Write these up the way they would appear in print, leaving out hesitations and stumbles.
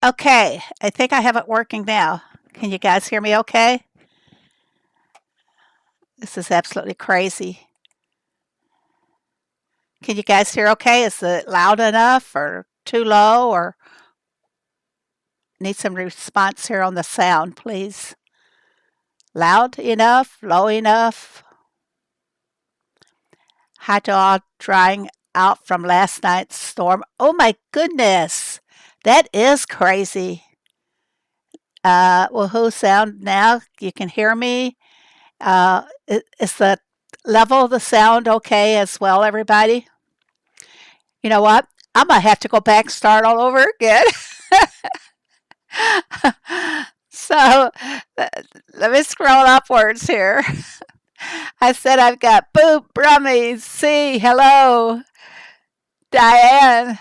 Okay, I think I have it working now. Can you guys hear me okay? This is absolutely crazy. Can you guys hear okay? Is it loud enough or too low or need some response here on the sound, please? Loud enough? Low enough? Hi to all drying out from last night's storm. Oh my goodness, that is crazy. Woohoo sound now. You can hear me. Is the level of the sound okay as well, everybody? You know what? I'm going to have to go back and start all over again. so let me scroll upwards here. I said I've got Boop, Brummy, C, hello, Diane,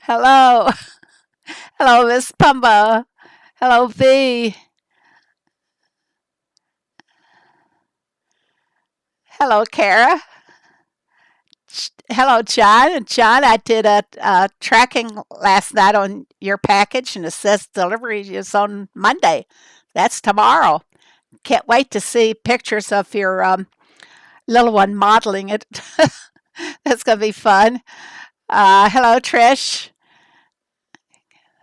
hello, hello, Miss Pumba, hello, V, hello, Kara. Hello, John. And John, I did a tracking last night on your package, and it says delivery is on Monday. That's tomorrow. Can't wait to see pictures of your little one modeling it. That's going to be fun. Hello, Trish.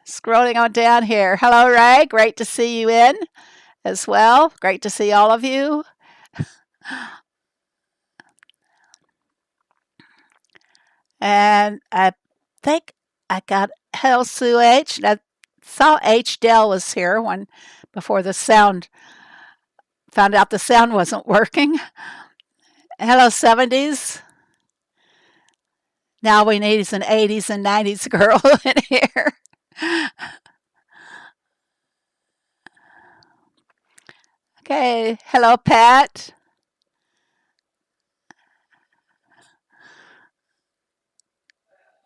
Scrolling on down here. Hello, Ray. Great to see you in as well. Great to see all of you. And I think I got hello Sue H. And I saw H Dell was here when before the sound found out the sound wasn't working. Hello 70s. Now we need an 80s and 90s girl in here. Okay, hello Pat.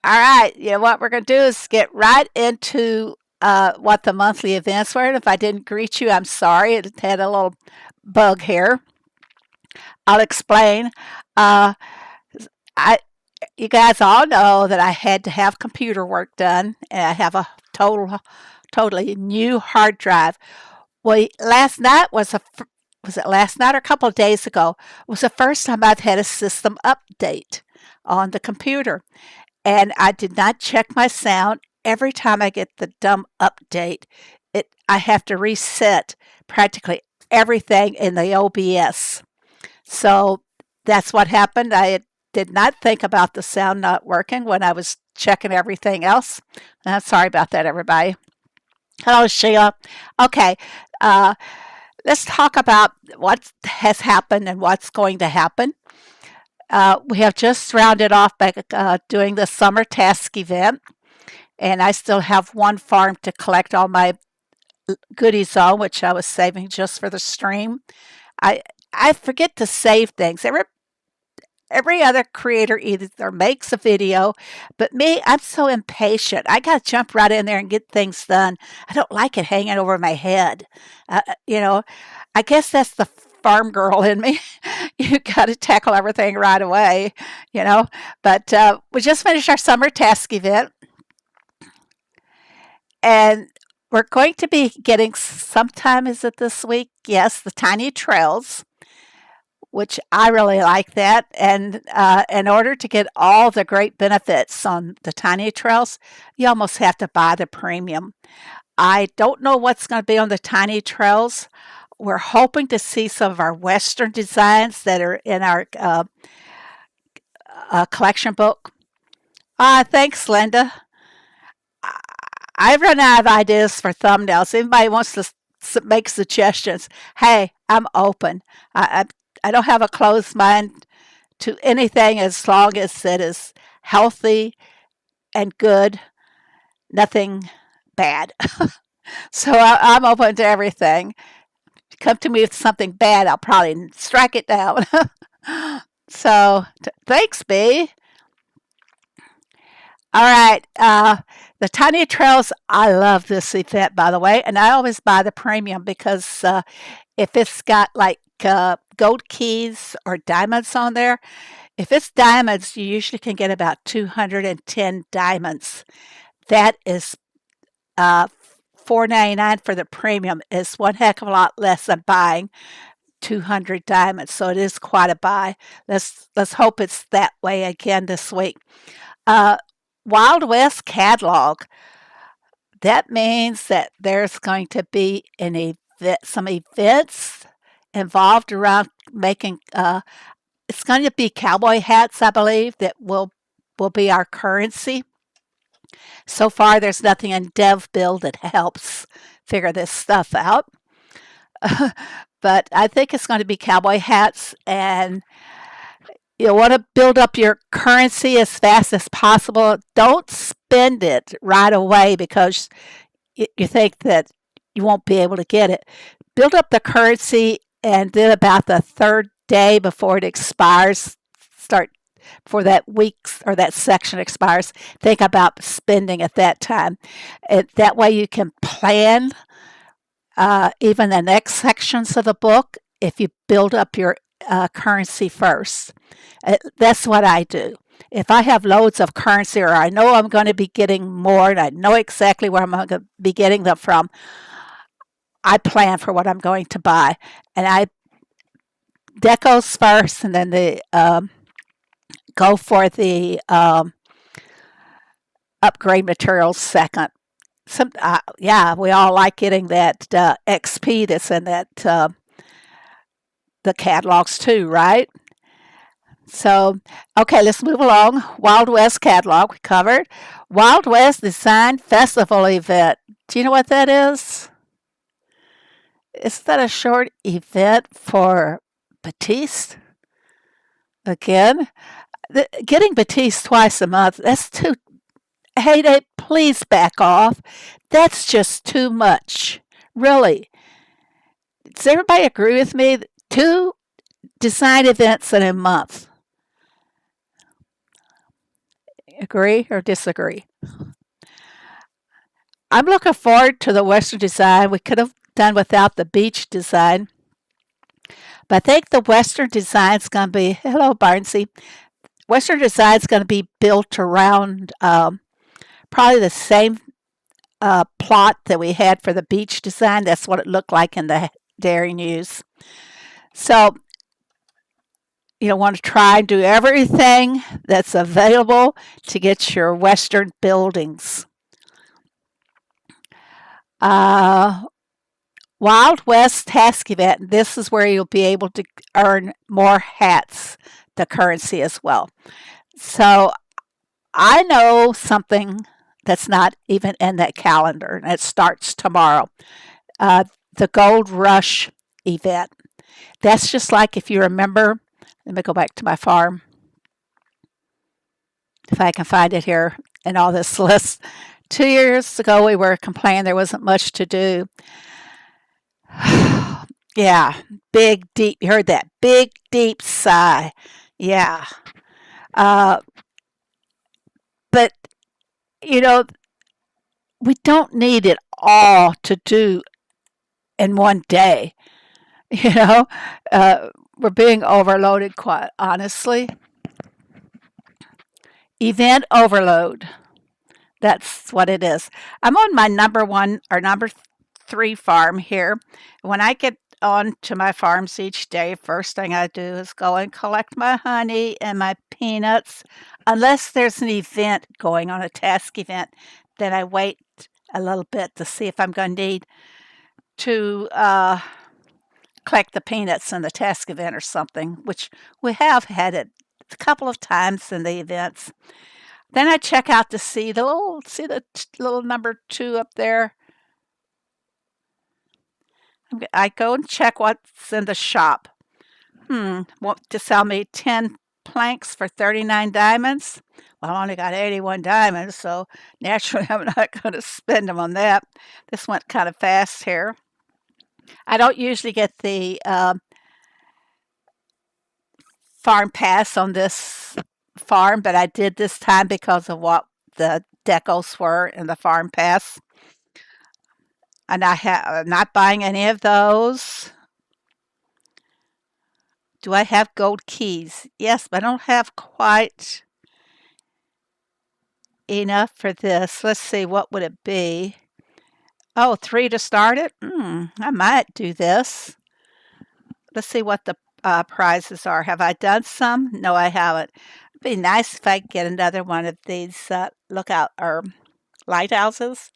All right, you know what we're going to do is get right into what the monthly events were. And if I didn't greet you, I'm sorry. It had a little bug here. I'll explain. Uh, I, you guys all know that I had to have computer work done, and I have a totally new hard drive. Well, last night was it last night or a couple of days ago? Was the first time I've had a system update on the computer. And I did not check my sound. Every time I get the dumb update, I have to reset practically everything in the OBS. So that's what happened. I did not think about the sound not working when I was checking everything else. Sorry about that, everybody. Hello, Sheila. Okay, uh, let's talk about what has happened and what's going to happen. We have just rounded off by doing the summer task event, and I still have one farm to collect all my goodies on, which I was saving just for the stream. I I forget to save things. Every other creator either makes a video, but me, I'm so impatient. I got to jump right in there and get things done. I don't like it hanging over my head. You know, I guess that's the farm girl in me. You got to tackle everything right away, you know. But we just finished our summer task event, and we're going to be getting sometime, is it this week? Yes, the tiny trails, which I really like that. And in order to get all the great benefits on the tiny trails, you almost have to buy the premium. I don't know what's going to be on the tiny trails. We're hoping to see some of our Western designs that are in our collection book. Thanks, Linda. I've run out of ideas for thumbnails. If anybody wants to make suggestions, hey, I'm open. I don't have a closed mind to anything as long as it is healthy and good, nothing bad. So I'm open to everything. If you come to me with something bad, I'll probably strike it down. So thanks, B. All right. The Tiny Trails, I love this event, by the way, and I always buy the premium because if it's got like gold keys or diamonds on there, if it's diamonds, you usually can get about 210 diamonds. That is $4.99 for the premium is one heck of a lot less than buying 200 diamonds. So it is quite a buy. Let's hope it's that way again this week. Uh, Wild West catalog. That means that there's going to be some events involved around making. It's going to be cowboy hats, I believe, that will be our currency. So far, there's nothing in Dev Build that helps figure this stuff out. But I think it's going to be cowboy hats, and you want to build up your currency as fast as possible. Don't spend it right away because you think that you won't be able to get it. Build up the currency, and then about the third day before it expires, start before that week or that section expires, think about spending at that time. And that way you can plan even the next sections of the book if you build up your currency first. That's what I do. If I have loads of currency or I know I'm going to be getting more and I know exactly where I'm going to be getting them from, I plan for what I'm going to buy. And I decos first and then go for the upgrade materials second. Yeah, we all like getting that XP that's in that the catalogs too, right? So, okay, let's move along. Wild West catalog we covered. Wild West Design Festival event. Do you know what that is? Is that a short event for Batiste? Again, getting Batiste twice a month, that's too. Hey, please back off. That's just too much. Really. Does everybody agree with me? 2 design events in a month. Agree or disagree? I'm looking forward to the Western design. We could have done without the beach design. But I think the Western design is going to be, hello, Barnsey. Western design is going to be built around probably the same plot that we had for the beach design. That's what it looked like in the Dairy News. So, you want to try and do everything that's available to get your Western buildings. Wild West task event. This is where you'll be able to earn more hats, the currency as well. So I know something that's not even in that calendar, and it starts tomorrow. The Gold Rush event. That's just like if you remember, let me go back to my farm, if I can find it here in all this list. 2 years ago, we were complaining there wasn't much to do. Yeah, big, deep, you heard that? Big, deep sigh. Yeah. Uh, but, you know, we don't need it all to do in one day. You know, we're being overloaded, quite honestly. Event overload. That's what it is. I'm on my number 1 or number 3 farm here. When I get on to my farms each day, first thing I do is go and collect my honey and my peanuts. Unless there's an event going on, a task event, then I wait a little bit to see if I'm going to need to collect the peanuts in the task event or something, which we have had it a couple of times in the events. Then I check out to see the little number 2 up there. I go and check what's in the shop. Want to sell me 10 planks for 39 diamonds? Well, I only got 81 diamonds, so naturally I'm not going to spend them on that. This went kind of fast here. I don't usually get the farm pass on this farm, but I did this time because of what the decos were in the farm pass. And I'm not buying any of those. Do I have gold keys? Yes, but I don't have quite enough for this. Let's see, what would it be? Oh, 3 to start it? I might do this. Let's see what the prizes are. Have I done some? No, I haven't. It'd be nice if I could get another one of these lookout or lighthouses.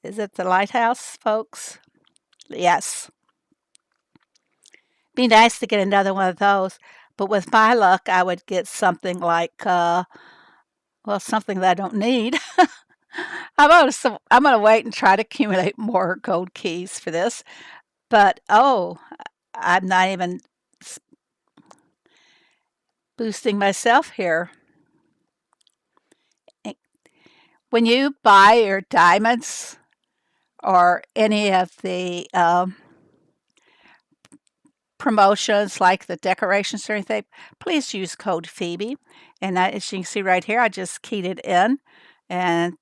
Is it the lighthouse, folks? Yes. Be nice to get another one of those. But with my luck, I would get something like, well, something that I don't need. I'm gonna wait and try to accumulate more gold keys for this. But oh, I'm not even boosting myself here. When you buy your diamonds or any of the promotions like the decorations or anything, please use code Phoebe. And as you can see right here, I just keyed it in. And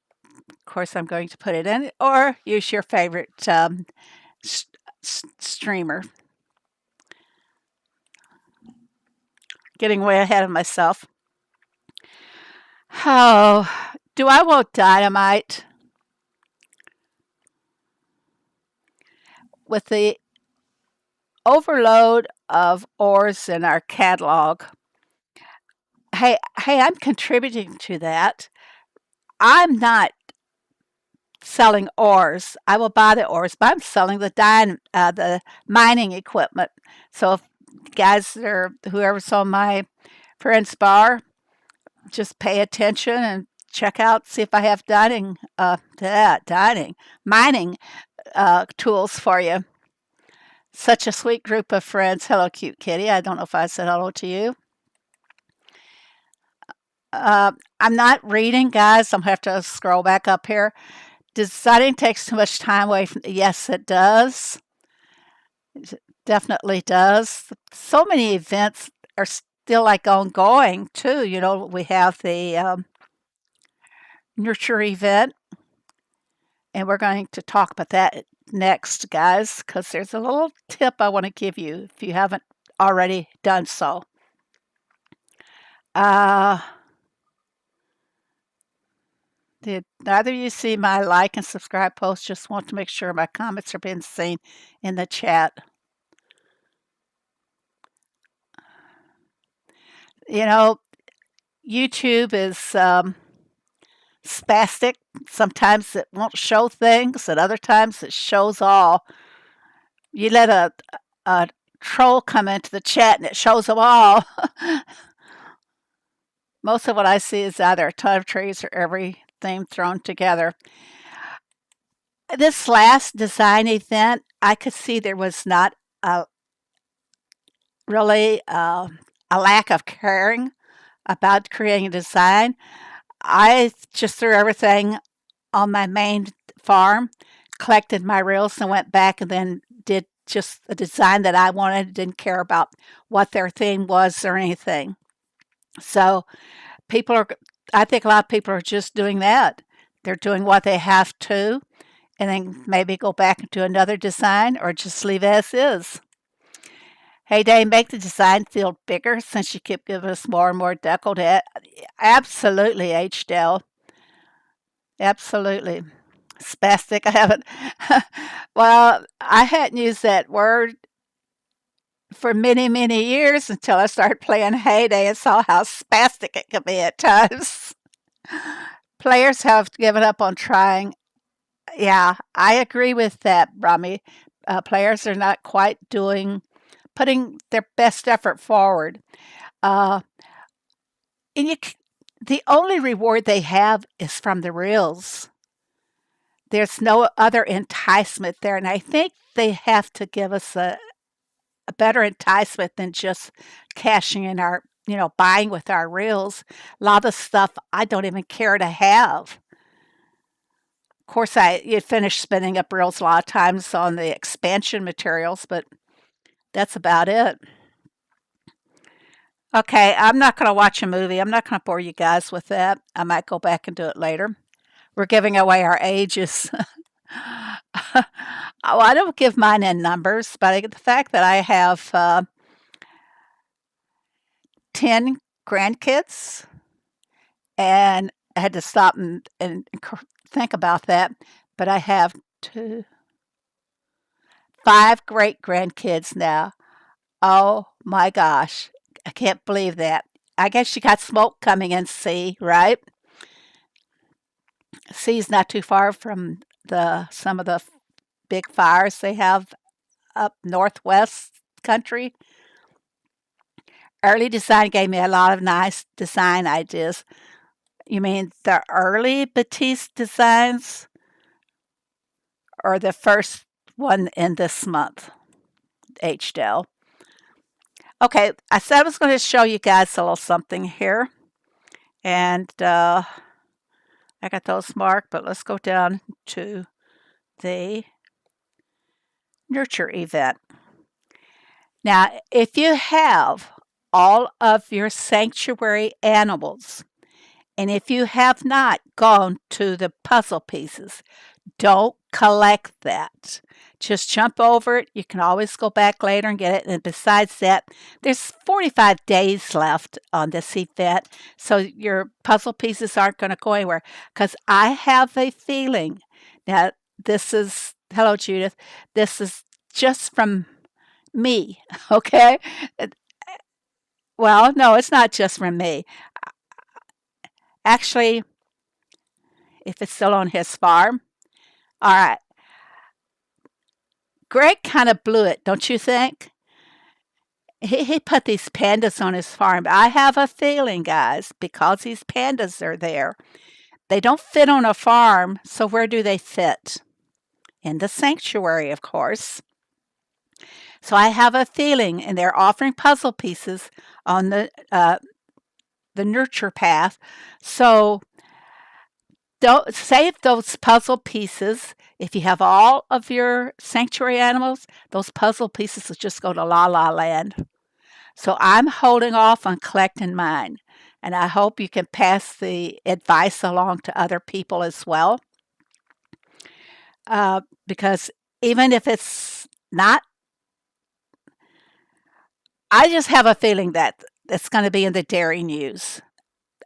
of course, I'm going to put it in, or use your favorite streamer. Getting way ahead of myself. Oh, do I want dynamite? With the overload of ores in our catalog, hey, I'm contributing to that. I'm not selling ores. I will buy the ores, but I'm selling the mining equipment. So if guys or whoever's on my friend's bar, just pay attention and check out, see if I have mining tools for you. Such a sweet group of friends. Hello, cute kitty. I don't know if I said hello to you. I'm not reading, guys. I'm gonna have to scroll back up here. Deciding takes too much time away from. Yes, it does. It definitely does. So many events are still like ongoing too. We have the nurture event, and we're going to talk about that next, guys, because there's a little tip I want to give you if you haven't already done so. Uh, Did neither of you see my like and subscribe post? Just want to make sure my comments are being seen in the chat. You know, YouTube is spastic. Sometimes it won't show things, and other times it shows all. You let a troll come into the chat and it shows them all. Most of what I see is either a ton of trees or everything thrown together. This last design event, I could see there was not a really a lack of caring about creating a design. I just threw everything on my main farm, collected my reels, and went back and then did just the design that I wanted. Didn't care about what their theme was or anything. So people are, I think a lot of people are just doing that. They're doing what they have to, and then maybe go back and do another design or just leave as is. Hey, Dave, make the design feel bigger since you keep giving us more and more deco to add. Absolutely, H. Dell. Absolutely. Spastic, I haven't. Well, I hadn't used that word for many, many years until I started playing Heyday and saw how spastic it could be at times. Players have given up on trying. Yeah, I agree with that, Rami. Players are not quite putting their best effort forward. Uh, and the only reward they have is from the reels. There's no other enticement there, and I think they have to give us a better enticement than just cashing in our, buying with our reels. A lot of stuff I don't even care to have. Of course, you finish spinning up reels a lot of times on the expansion materials, but that's about it. Okay, I'm not going to watch a movie. I'm not going to bore you guys with that. I might go back and do it later. We're giving away our ages. Oh, I don't give mine in numbers, but the fact that I have 10 grandkids, and I had to stop and think about that. but I have 5 great grandkids now. Oh my gosh. I can't believe that. I guess you got smoke coming in C, right? C is not too far from the some of the big fires they have up northwest country. Early design gave me a lot of nice design ideas. You mean the early Batiste designs or the first one in this month, H Dell? Okay, I said I was going to show you guys a little something here. And I got those marked, but let's go down to the nurture event. Now, if you have all of your sanctuary animals, and if you have not gone to the puzzle pieces, don't collect that. Just jump over it. You can always go back later and get it. And besides that, there's 45 days left on this event, so your puzzle pieces aren't going to go anywhere. Because I have a feeling that this is, hello, Judith, this is just from me, okay? Well, no, it's not just from me. Actually, if it's still on his farm, all right. Greg kind of blew it, don't you think? He put these pandas on his farm. I have a feeling, guys, because these pandas are there, they don't fit on a farm, so where do they fit? In the sanctuary, of course. So I have a feeling, and they're offering puzzle pieces on the nurture path. So don't save those puzzle pieces. If you have all of your sanctuary animals, those puzzle pieces will just go to La La Land. So I'm holding off on collecting mine. And I hope you can pass the advice along to other people as well. Because even if it's not, I just have a feeling that it's going to be in the dairy news.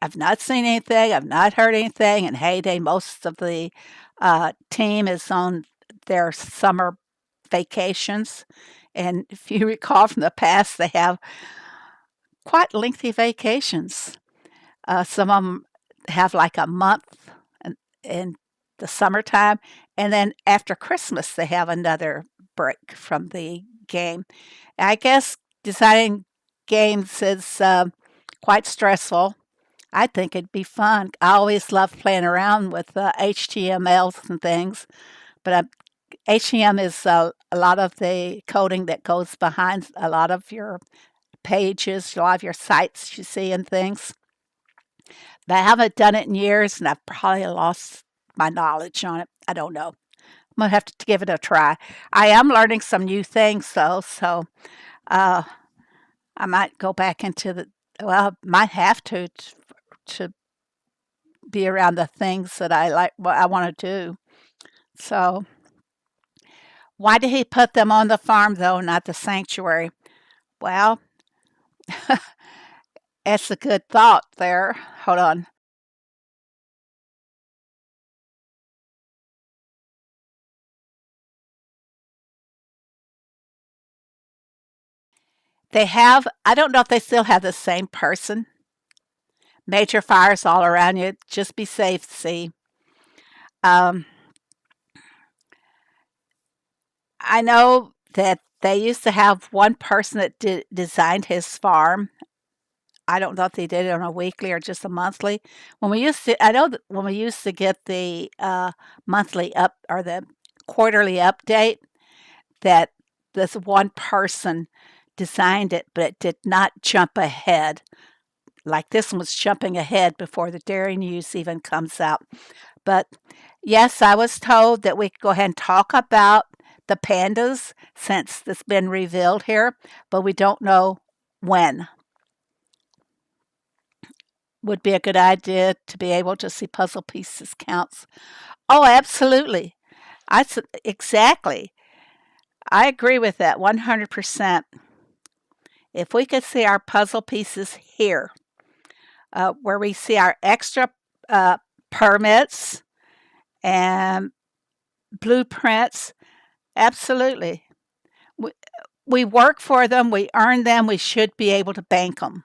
I've not seen anything. I've not heard anything. And heyday, most of the team is on their summer vacations. And if you recall from the past, they have quite lengthy vacations. Some of them have like a month in the summertime. And then after Christmas, they have another break from the game. I guess designing games is quite stressful. I think it'd be fun. I always love playing around with HTMLs and things, but HTML is a lot of the coding that goes behind a lot of your pages, a lot of your sites you see and things. But I haven't done it in years, and I've probably lost my knowledge on it. I don't know. I'm gonna have to give it a try. I am learning some new things though, so uh, I might go back into the. Well, might have to be around the things that I like, what I want to do. So, why did he put them on the farm though, not the sanctuary? Well, that's a good thought there. Hold on. They have, I don't know if they still have the same person. Major fires all around you. Just be safe, see. Um, I know that they used to have one person that designed his farm. I don't know if they did it on a weekly or just a monthly. When we used to, I know that when we used to get the monthly up or the quarterly update, that this one person designed it, but it did not jump ahead. Like this one was jumping ahead before the dairy news even comes out. But yes, I was told that we could go ahead and talk about the pandas since it's been revealed here, but we don't know when. Would be a good idea to be able to see puzzle pieces counts. Oh, absolutely. Exactly. I agree with that 100%. If we could see our puzzle pieces here, where we see our extra permits and blueprints. Absolutely. We, we work for them, we earn them, we should be able to bank them.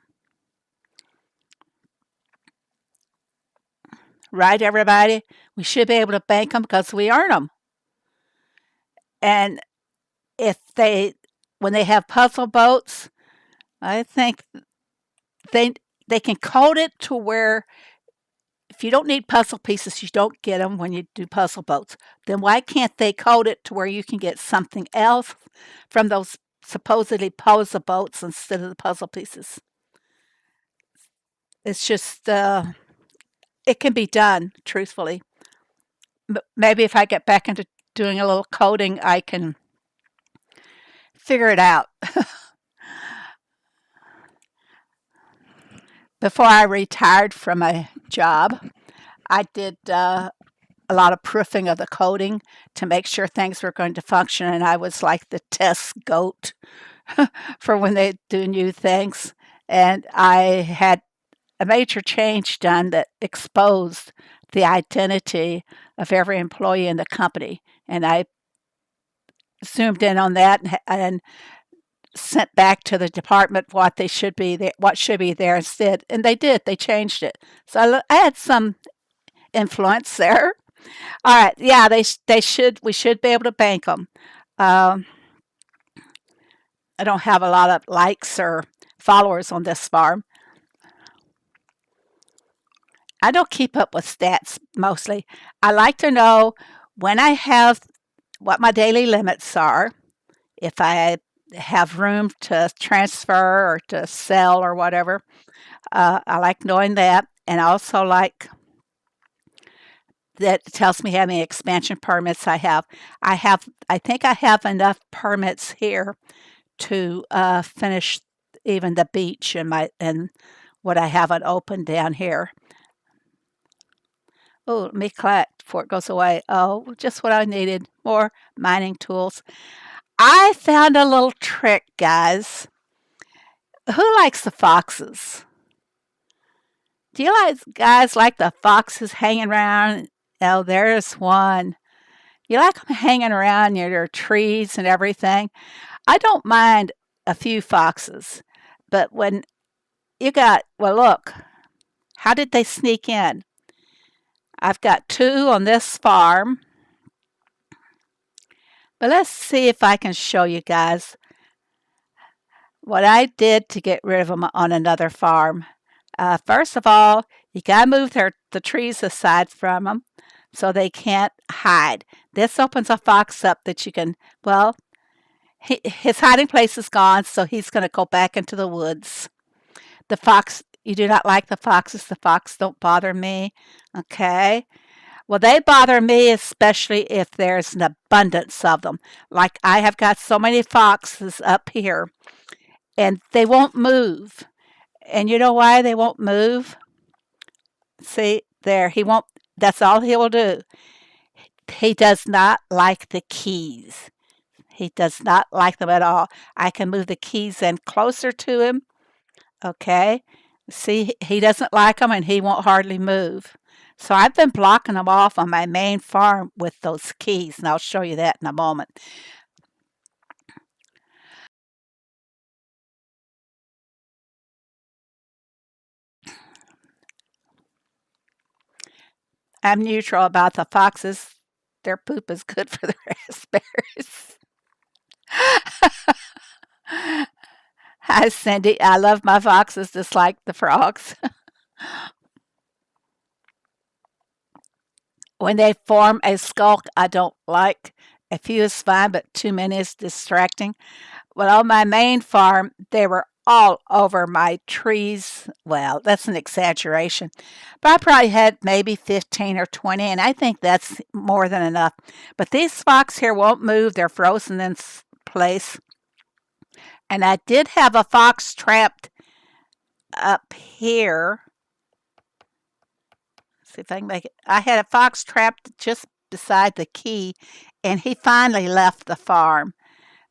Right, everybody? We should be able to bank them because we earn them. And if they, when they have puzzle boats, I think they they can code it to where if you don't need puzzle pieces, you don't get them when you do puzzle boats. Then why can't they code it to where you can get something else from those supposedly puzzle boats instead of the puzzle pieces? It's just it can be done truthfully. Maybe if I get back into doing a little coding, I can figure it out. Before I retired from my job, I did a lot of proofing of the coding to make sure things were going to function, and I was like the test goat for when they do new things. And I had a major change done that exposed the identity of every employee in the company. And I zoomed in on that and sent back to the department what they should be there, what should be there instead. And they did. They changed it. So I had some influence there. All right. Yeah, they should. We should be able to bank them. Um, I don't have a lot of likes or followers on this farm. I don't keep up with stats mostly. I like to know when I have what my daily limits are, if I have room to transfer or to sell or whatever. I like knowing that. And I also like that it tells me how many expansion permits I have. I think I have enough permits here to finish even the beach and what I haven't opened down here. Oh, let me collect before it goes away. Oh, just what I needed. More mining tools. I found a little trick, guys. Who likes the foxes? Do you guys like the foxes hanging around? Oh, there's one. You like them hanging around near your trees and everything? I don't mind a few foxes, but when you got, well, look, how did they sneak in? I've got two on this farm, but let's see if I can show you guys what I did to get rid of them on another farm. First of all, you got to move the trees aside from them so they can't hide. This opens a fox up that you can, well, his hiding place is gone, so he's going to go back into the woods. The fox, you do not like the foxes. The fox don't bother me. Okay. Well, they bother me especially if there's an abundance of them. Like I have got so many foxes up here, and they won't move. And you know why they won't move? See, there, he won't, that's all he will do. He does not like the keys. He does not like them at all. I can move the keys in closer to him. Okay. See, he doesn't like them and he won't hardly move. So I've been blocking them off on my main farm with those keys, and I'll show you that in a moment. I'm neutral about the foxes. Their poop is good for the raspberries. Hi, Cindy. I love my foxes just like the frogs. When they form a skulk, I don't like. A few is fine, but too many is distracting. Well, on my main farm, they were all over my trees. Well, that's an exaggeration, but I probably had maybe 15 or 20, and I think that's more than enough. But these fox here won't move, they're frozen in place. And I did have a fox trapped up here. See if I can make it. I had a fox trapped just beside the key, and he finally left the farm.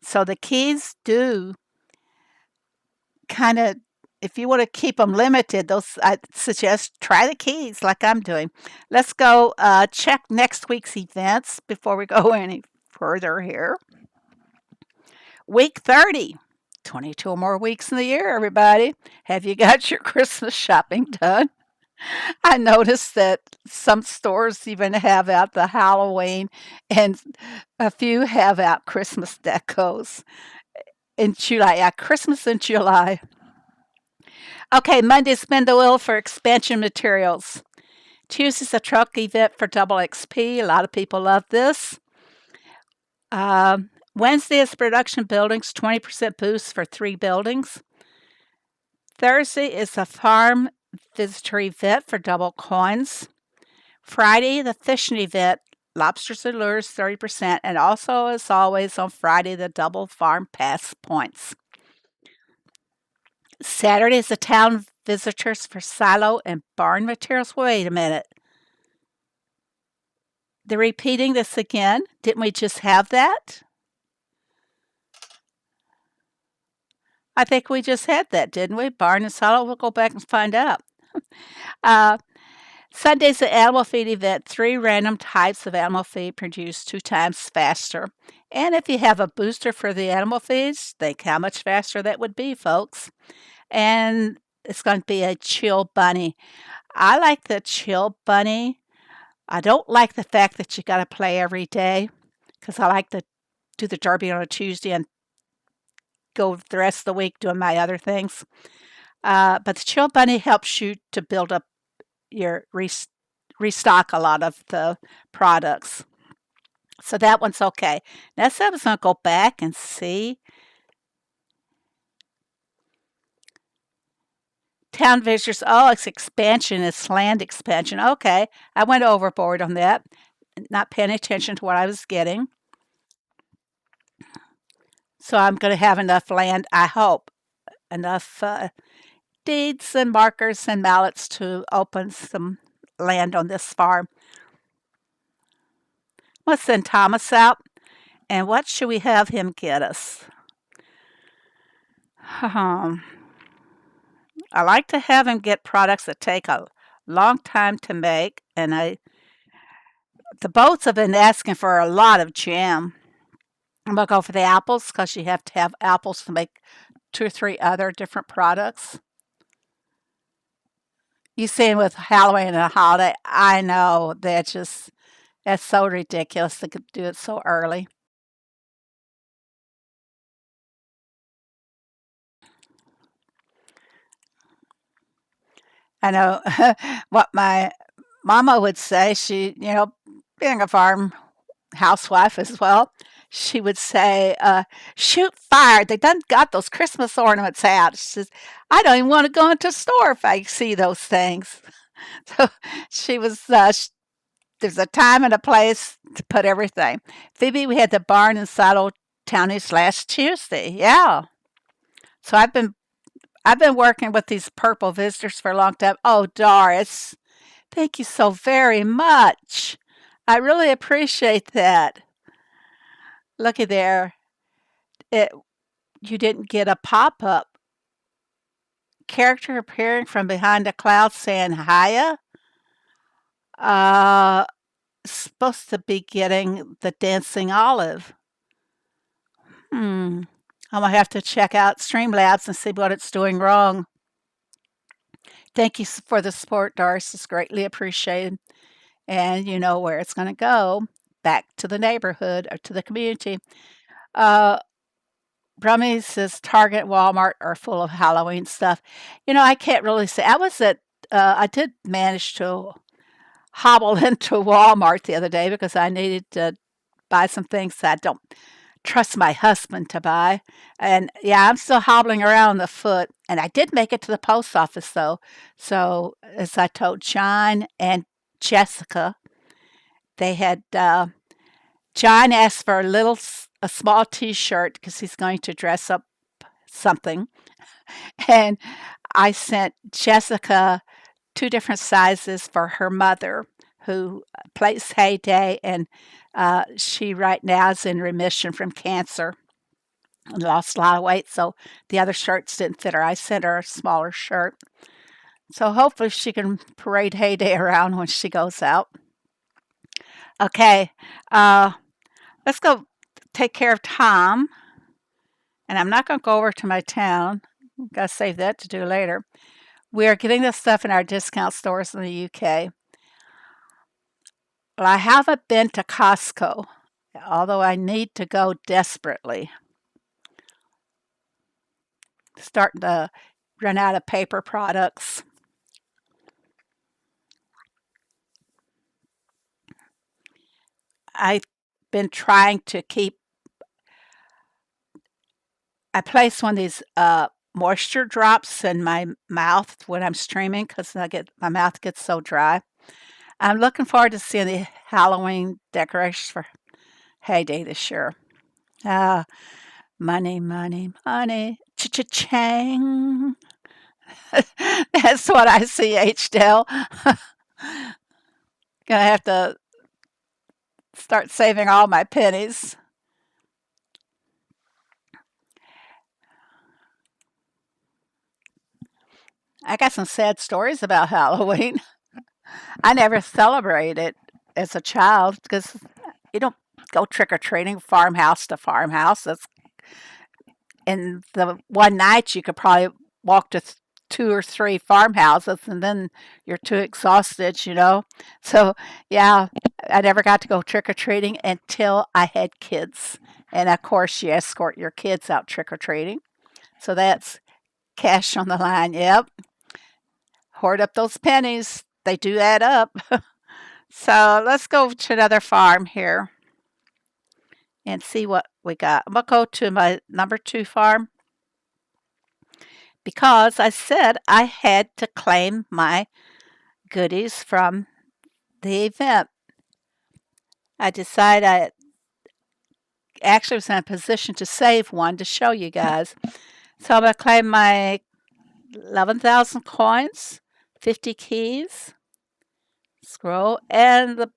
So the keys do kind of if you want to keep them limited, those I suggest try the keys like I'm doing. Let's go check next week's events before we go any further here. Week 30. 22 more weeks in the year, everybody. Have you got your Christmas shopping done? I noticed that some stores even have out the Halloween and a few have out Christmas decos in July. Yeah, Christmas in July. Okay, Monday, spin the wheel for expansion materials. Tuesday's a truck event for double XP. A lot of people love this. Wednesday is production buildings, 20% boost for 3 buildings. Thursday is a farm visitor event for double coins. Friday, the fishing event, lobsters and lures, 30%. And also, as always, on Friday, the double farm pass points. Saturday is the town visitors for silo and barn materials. Wait a minute. They're repeating this again. Didn't we just have that? I think we just had that, didn't we? Barn and silo. We'll go back and find out. Sunday's the animal feed event. 3 random types of animal feed produced 2 times faster. And if you have a booster for the animal feeds, think how much faster that would be, folks. And it's going to be a chill bunny. I like the chill bunny. I don't like the fact that you got to play every day because I like to do the derby on a Tuesday and go the rest of the week doing my other things. But the chill bunny helps you to build up your restock a lot of the products. So that one's okay. Next, I was going to go back and see. Town visitors. Oh, it's expansion. It's land expansion. Okay. I went overboard on that. Not paying attention to what I was getting. So I'm going to have enough land, I hope. Enough deeds and markers and mallets to open some land on this farm. Let's send Thomas out. And what should we have him get us? I like to have him get products that take a long time to make. And the boats have been asking for a lot of jam. I'm going to go for the apples because you have to have apples to make 2 or 3 other different products. You see, with Halloween and a holiday, I know that's so ridiculous to do it so early. I know what my mama would say. She, being a farm housewife as well, she would say, shoot fire. They done got those Christmas ornaments out. She says, I don't even want to go into a store if I see those things. So she was, there's a time and a place to put everything. Phoebe, we had the barn and silo townies last Tuesday. Yeah. So I've been working with these purple visitors for a long time. Oh, Doris, thank you so very much. I really appreciate that. Looky there. You didn't get a pop-up. Character appearing from behind a cloud saying hiya. Supposed to be getting the dancing olive. I'm going to have to check out Streamlabs and see what it's doing wrong. Thank you for the support, Doris. It's greatly appreciated. And you know where it's going to go. Back to the neighborhood or to the community. Brummy says Target, Walmart are full of Halloween stuff. I can't really say. I did manage to hobble into Walmart the other day because I needed to buy some things that I don't trust my husband to buy. And yeah, I'm still hobbling around on the foot. And I did make it to the post office though. So as I told John and Jessica, they had John asked for a small T-shirt because he's going to dress up something, and I sent Jessica 2 different sizes for her mother, who plays Heyday, and she right now is in remission from cancer. and lost a lot of weight, so the other shirts didn't fit her. I sent her a smaller shirt. So hopefully she can parade Heyday around when she goes out. Okay, uh, let's go take care of Tom. And I'm not going to go over to my town. Got to save that to do later. We are getting this stuff in our discount stores in the UK. Well, I haven't been to Costco, although I need to go desperately. Starting to run out of paper products. I've been trying to keep. I place one of these moisture drops in my mouth when I'm streaming because my mouth gets so dry. I'm looking forward to seeing the Halloween decorations for Heyday this year. Ah, money, money, money, cha-cha-chang. That's what I see, H-Dell. Gonna have to start saving all my pennies. I got some sad stories about Halloween. I never celebrated as a child because you don't go trick or treating farmhouse to farmhouse. That's in the one night you could probably walk to two or three farmhouses and then you're too exhausted. So yeah, I never got to go trick or treating until I had kids. And of course you escort your kids out trick or treating. So that's cash on the line. Yep. Hoard up those pennies. They do add up. So let's go to another farm here and see what we got. I'm going to go to my number 2 farm because I said I had to claim my goodies from the event. I decided I actually was in a position to save one to show you guys. So I'm going to claim my 11,000 coins, 50 keys, scroll, and the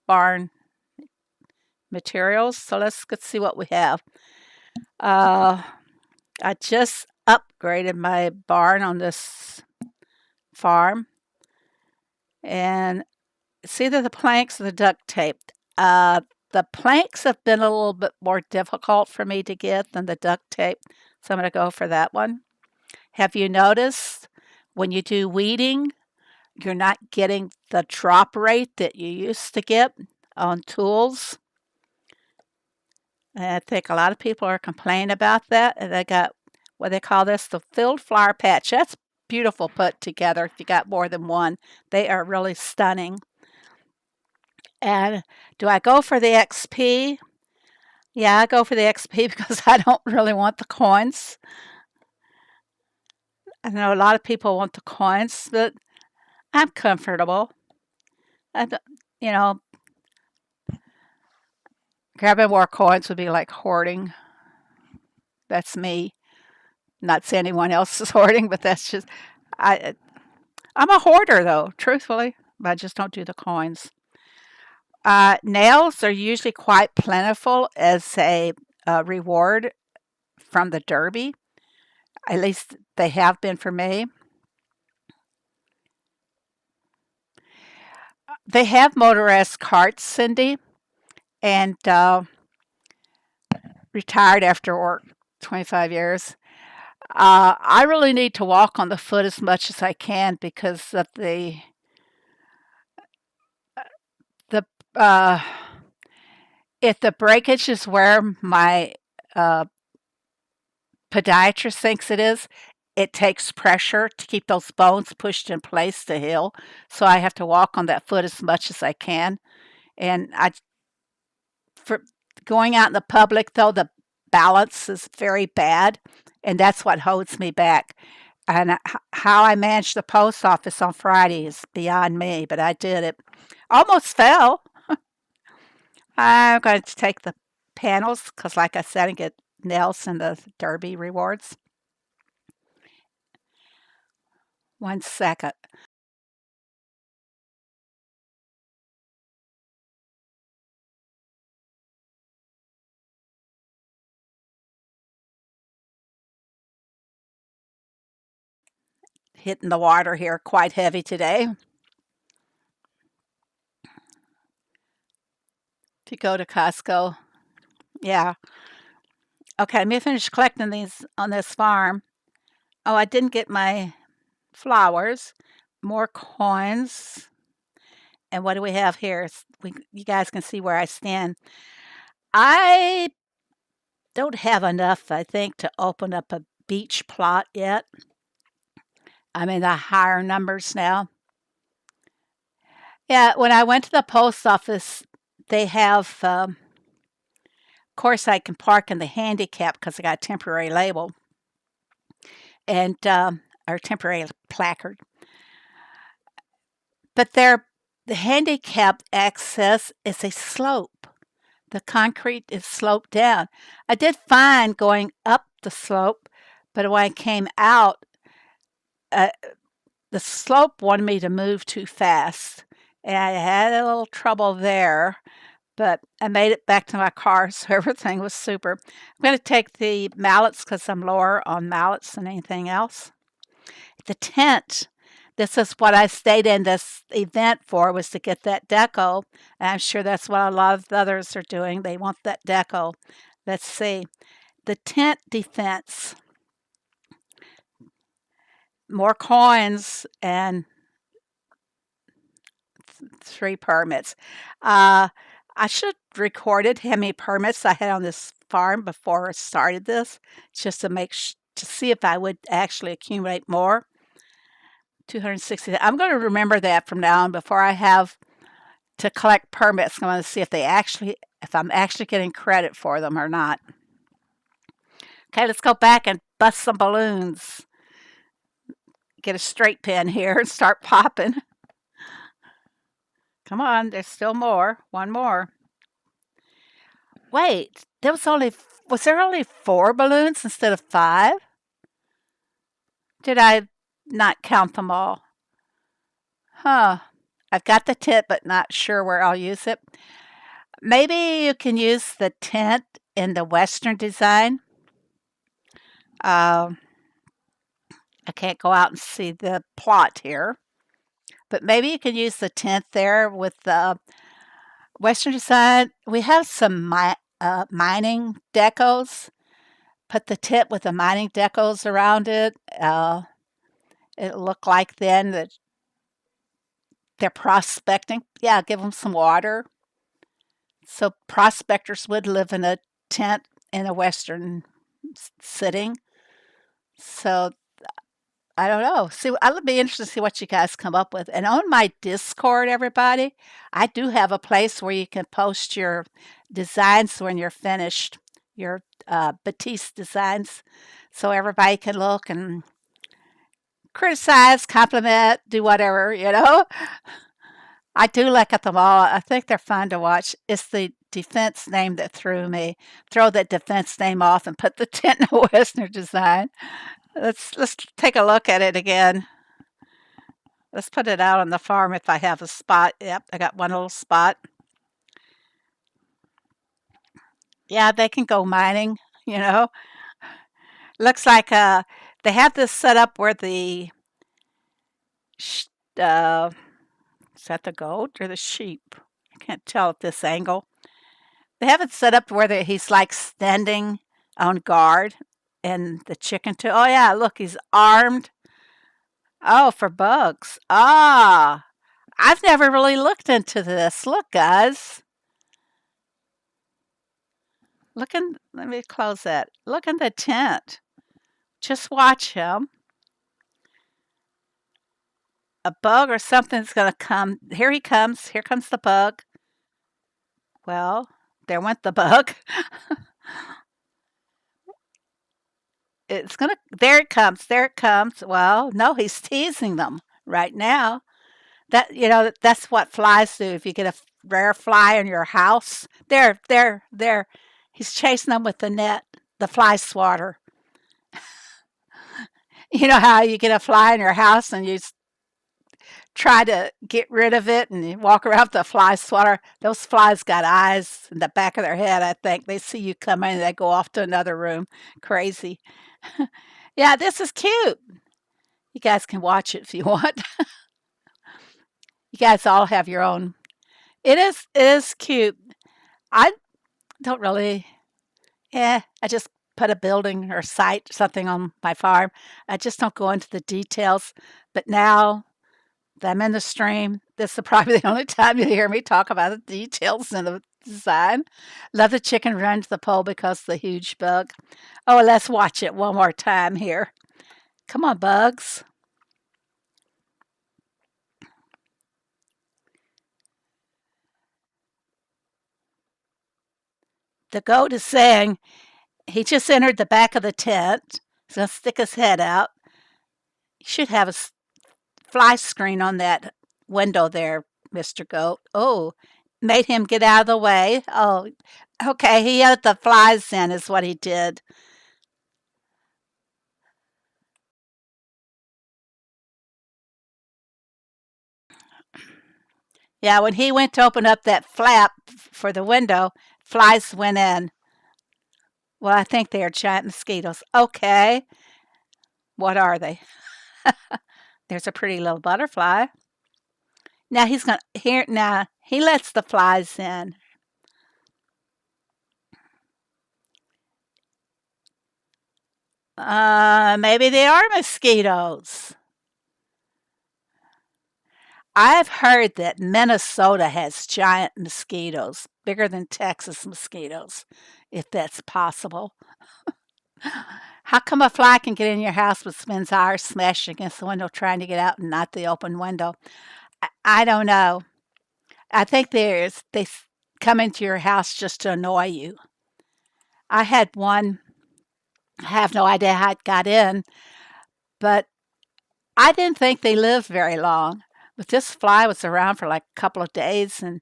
barn materials. So let's see what we have. I just upgraded my barn on this farm, and it's either the planks or the duct tape. The planks have been a little bit more difficult for me to get than the duct tape, so I'm going to go for that one. Have you noticed when you do weeding, you're not getting the drop rate that you used to get on tools? And I think a lot of people are complaining about that, and they got what they call this the filled flower patch. That's beautiful put together if you got more than one. They are really stunning. And do I go for the XP? Yeah, I go for the XP because I don't really want the coins. I know a lot of people want the coins, but I'm comfortable. I, don't- you know, grabbing more coins would be like hoarding. That's me. Not saying anyone else is hoarding, but that's just I. I'm a hoarder though, truthfully, but I just don't do the coins. Nails are usually quite plentiful as a reward from the Derby. At least they have been for me. They have motorized carts, Cindy, and retired after work 25 years. I really need to walk on the foot as much as I can because of the uh, if the breakage is where my uh, podiatrist thinks it is, it takes pressure to keep those bones pushed in place to heal. So I have to walk on that foot as much as I can. And for going out in the public, though, the balance is very bad, and that's what holds me back. And how I managed the post office on Friday is beyond me, but I did it. Almost fell. I'm going to take the panels because, like I said, I get nails and the Derby rewards. 1 second. hitting the water here quite heavy today. To go to Costco. Yeah. Okay, let me finish collecting these on this farm. Oh, I didn't get my flowers. More coins. And what do we have here? You guys can see where I stand. I don't have enough, I think, to open up a beach plot yet. I'm in the higher numbers now. Yeah, when I went to the post office, they have, of course, I can park in the handicap because I got a temporary label and or temporary placard. But the handicap access is a slope. The concrete is sloped down. I did fine going up the slope, but when I came out, uh, the slope wanted me to move too fast. And I had a little trouble there, but I made it back to my car, so everything was super. I'm going to take the mallets because I'm lower on mallets than anything else. The tent. This is what I stayed in this event for, was to get that deco. And I'm sure that's what a lot of the others are doing. They want that deco. Let's see. The tent defense. More coins and 3 permits. I should have recorded how many permits I had on this farm before I started this, just to to see if I would actually accumulate more. 260. I'm going to remember that from now on before I have to collect permits. I'm going to see if I'm actually getting credit for them or not. Okay, let's go back and bust some balloons. Get a straight pin here and start popping. Come on, there's still more. One more. Wait, was there only 4 balloons instead of 5? Did I not count them all? Huh. I've got the tent, but not sure where I'll use it. Maybe you can use the tent in the Western design. I can't go out and see the plot here, but maybe you can use the tent there with the Western design. We have some mining decos. Put the tent with the mining decos around it. It looked like then that they're prospecting. Yeah, give them some water. So prospectors would live in a tent in a Western sitting. So I don't know. See, I'll be interested to see what you guys come up with. And on my Discord, everybody, I do have a place where you can post your designs when you're finished, your Batiste designs, so everybody can look and criticize, compliment, do whatever. I do look at them all. I think they're fun to watch. It's the defense name that threw me. Throw that defense name off and put the tent in a Western design. Let's take a look at it again. Let's put it out on the farm if I have a spot. Yep, I got one little spot. Yeah, they can go mining, you know. Looks like they have this set up where the is that the goat or the sheep? I can't tell at this angle. They have it set up where he's like standing on guard, and the chicken too. Oh yeah, look, he's armed. Oh, for bugs. Ah, I've never really looked into this. Look, guys. Let me close that. Look in the tent. Just watch him. A bug or something's going to come. Here he comes. Here comes the bug. Well, there went the bug. There it comes. There it comes. Well, no, he's teasing them right now. That's what flies do. If you get a rare fly in your house, there. He's chasing them with the net, the fly swatter. You know how you get a fly in your house and you try to get rid of it and you walk around with the fly swatter. Those flies got eyes in the back of their head, I think. They see you come in and they go off to another room. Crazy. Yeah, this is cute. You guys can watch it if you want. You guys all have your own. It is cute. I don't really. Yeah, I just put a building or site something on my farm. I just don't go into the details. But now that I'm in the stream, this is probably the only time you hear me talk about the details and the design. Love the chicken run to the pole because of the huge bug. Oh, let's watch it one more time here. Come on, bugs. The goat is saying he just entered the back of the tent. He's going to stick his head out. You should have a fly screen on that window there, Mr. Goat. Oh, made him get out of the way. Oh, okay. He let the flies in, is what he did. Yeah, when he went to open up that flap for the window, flies went in. Well, I think they are giant mosquitoes. Okay. What are they? There's a pretty little butterfly. Now he's going to, here, now he lets the flies in. Maybe they are mosquitoes. I've heard that Minnesota has giant mosquitoes, bigger than Texas mosquitoes, if that's possible. How come a fly can get in your house but spends hours smashing against the window trying to get out and not the open window? I don't know. I think they come into your house just to annoy you. I had one, I have no idea how it got in, but I didn't think they lived very long. But this fly was around for like a couple of days and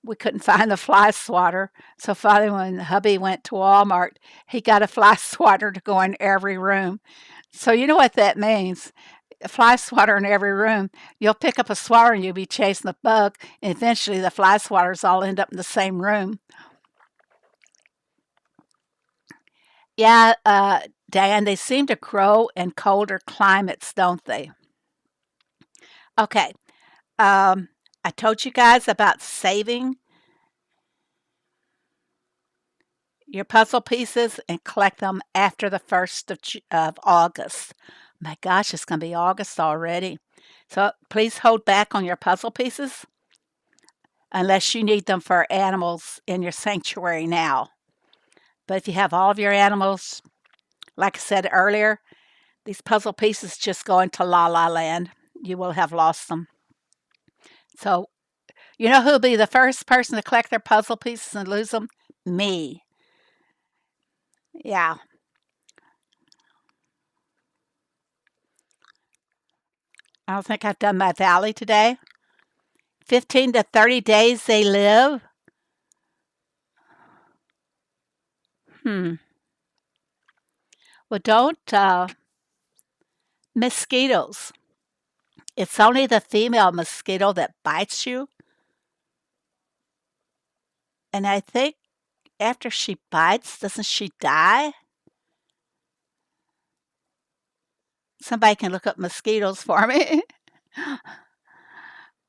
we couldn't find the fly swatter. So finally, when hubby went to Walmart, he got a fly swatter to go in every room. So you know what that means. A fly swatter in every room. You'll pick up a swatter and you'll be chasing the bug, and eventually the fly swatters all end up in the same room. Yeah, Diane, they seem to grow in colder climates, don't they? Okay. I told you guys about saving your puzzle pieces and collect them after the 1st of August. My gosh, it's going to be August already. So please hold back on your puzzle pieces unless you need them for animals in your sanctuary now. But if you have all of your animals, like I said earlier, these puzzle pieces just go into La La Land. You will have lost them. So, you know who'll be the first person to collect their puzzle pieces and lose them? Me. Yeah. I don't think I've done my valley today. 15 to 30 days they live. Hmm. Well, don't mosquitoes. It's only the female mosquito that bites you. And I think after she bites, doesn't she die? Somebody can look up mosquitoes for me.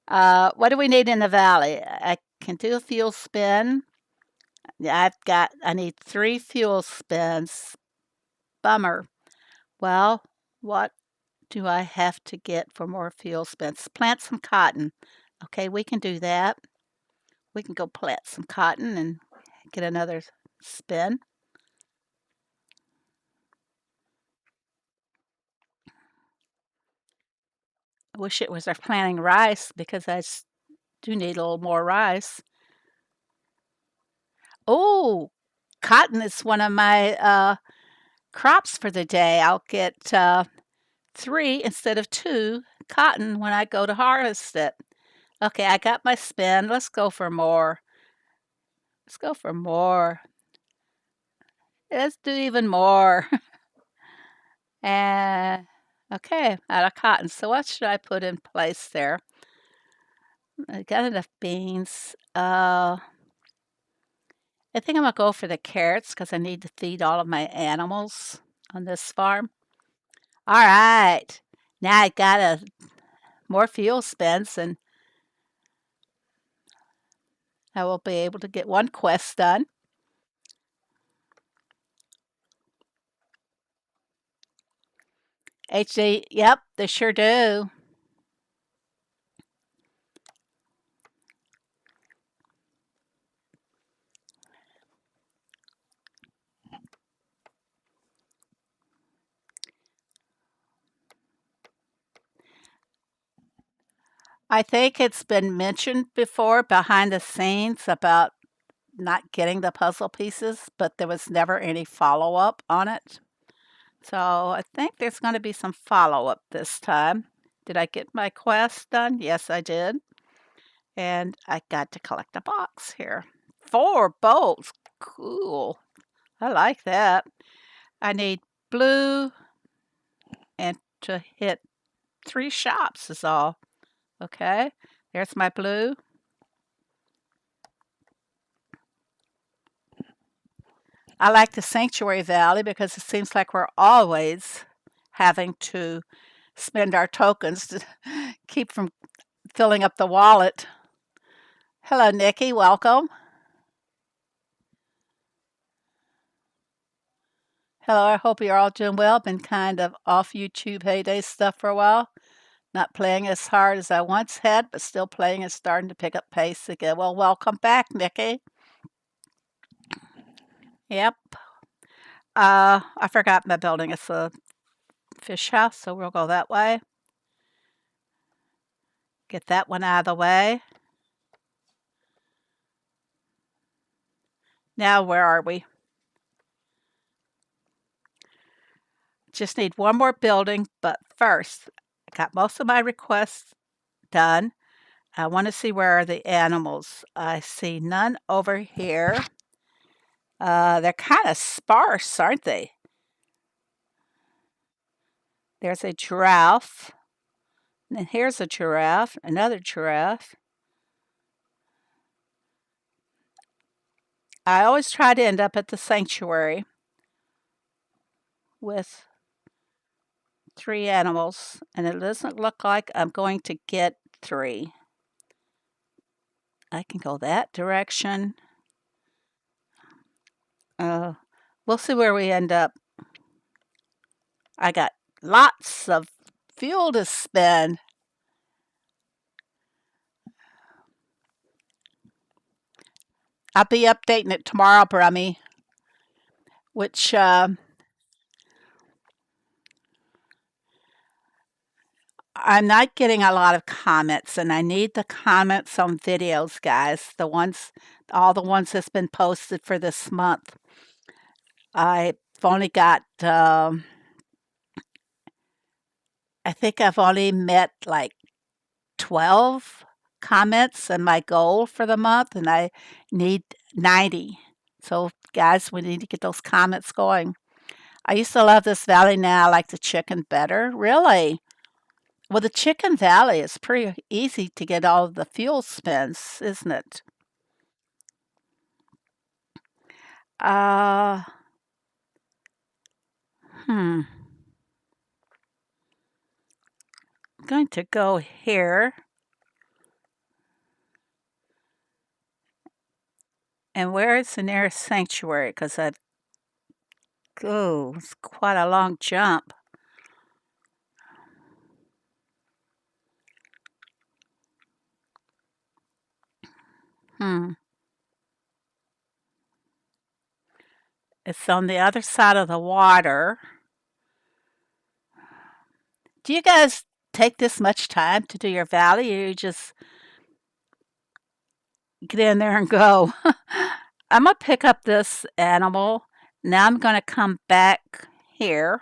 What do we need in the valley? I can do a fuel spin. I need 3 fuel spins. Bummer. Well, what do I have to get for more fuel spins? Plant some cotton. Okay, we can do that. We can go plant some cotton and get another spin. I wish it was our planting rice because do need a little more rice. Oh, cotton is one of my crops for the day. I'll get 3 instead of 2 cotton when I go to harvest it. Okay, I got my spin. Let's go for more. Let's go for more. Let's do even more. And okay, out of cotton. So what should I put in place there? I got enough beans. I think I'm gonna go for the carrots because I need to feed all of my animals on this farm. All right. Now I got more fuel spins, and I will be able to get one quest done. HD, yep, they sure do. I think it's been mentioned before behind the scenes about not getting the puzzle pieces, but there was never any follow up on it. So I think there's going to be some follow up this time. Did I get my quest done? Yes, I did. And I got to collect a box here. 4 bolts. Cool. I like that. I need blue and to hit 3 shops is all. Okay. There's my blue. I like the Sanctuary Valley because it seems like we're always having to spend our tokens to keep from filling up the wallet. Hello, Nikki. Welcome. Hello. I hope you're all doing well. Been kind of off YouTube heyday stuff for a while. Not playing as hard as I once had, but still playing and starting to pick up pace again. Well, welcome back, Nikki. Yep. I forgot my building. It's a fish house, so we'll go that way. Get that one out of the way. Now, where are we? Just need one more building, but first, I got most of my requests done. I want to see where are the animals. I see none over here. They're kind of sparse, aren't they? There's a giraffe. And here's a giraffe, another giraffe. I always try to end up at the sanctuary with 3 animals, and it doesn't look like I'm going to get 3. I can go that direction. We'll see where we end up. I got lots of fuel to spend. I'll be updating it tomorrow, Brummy, which I'm not getting a lot of comments, and I need the comments on videos, guys. All the ones that's been posted for this month. I've only got, I think I've only met like 12 comments and my goal for the month, and I need 90. So, guys, we need to get those comments going. I used to love this valley. Now I like the chicken better. Really? Well, the Chicken Valley is pretty easy to get all of the fuel spins, isn't it? Uh, I'm going to go here. And where is the nearest sanctuary? Because it's quite a long jump. It's on the other side of the water. Do you guys take this much time to do your valley, or you just get in there and go? I'm going to pick up this animal. Now I'm going to come back here.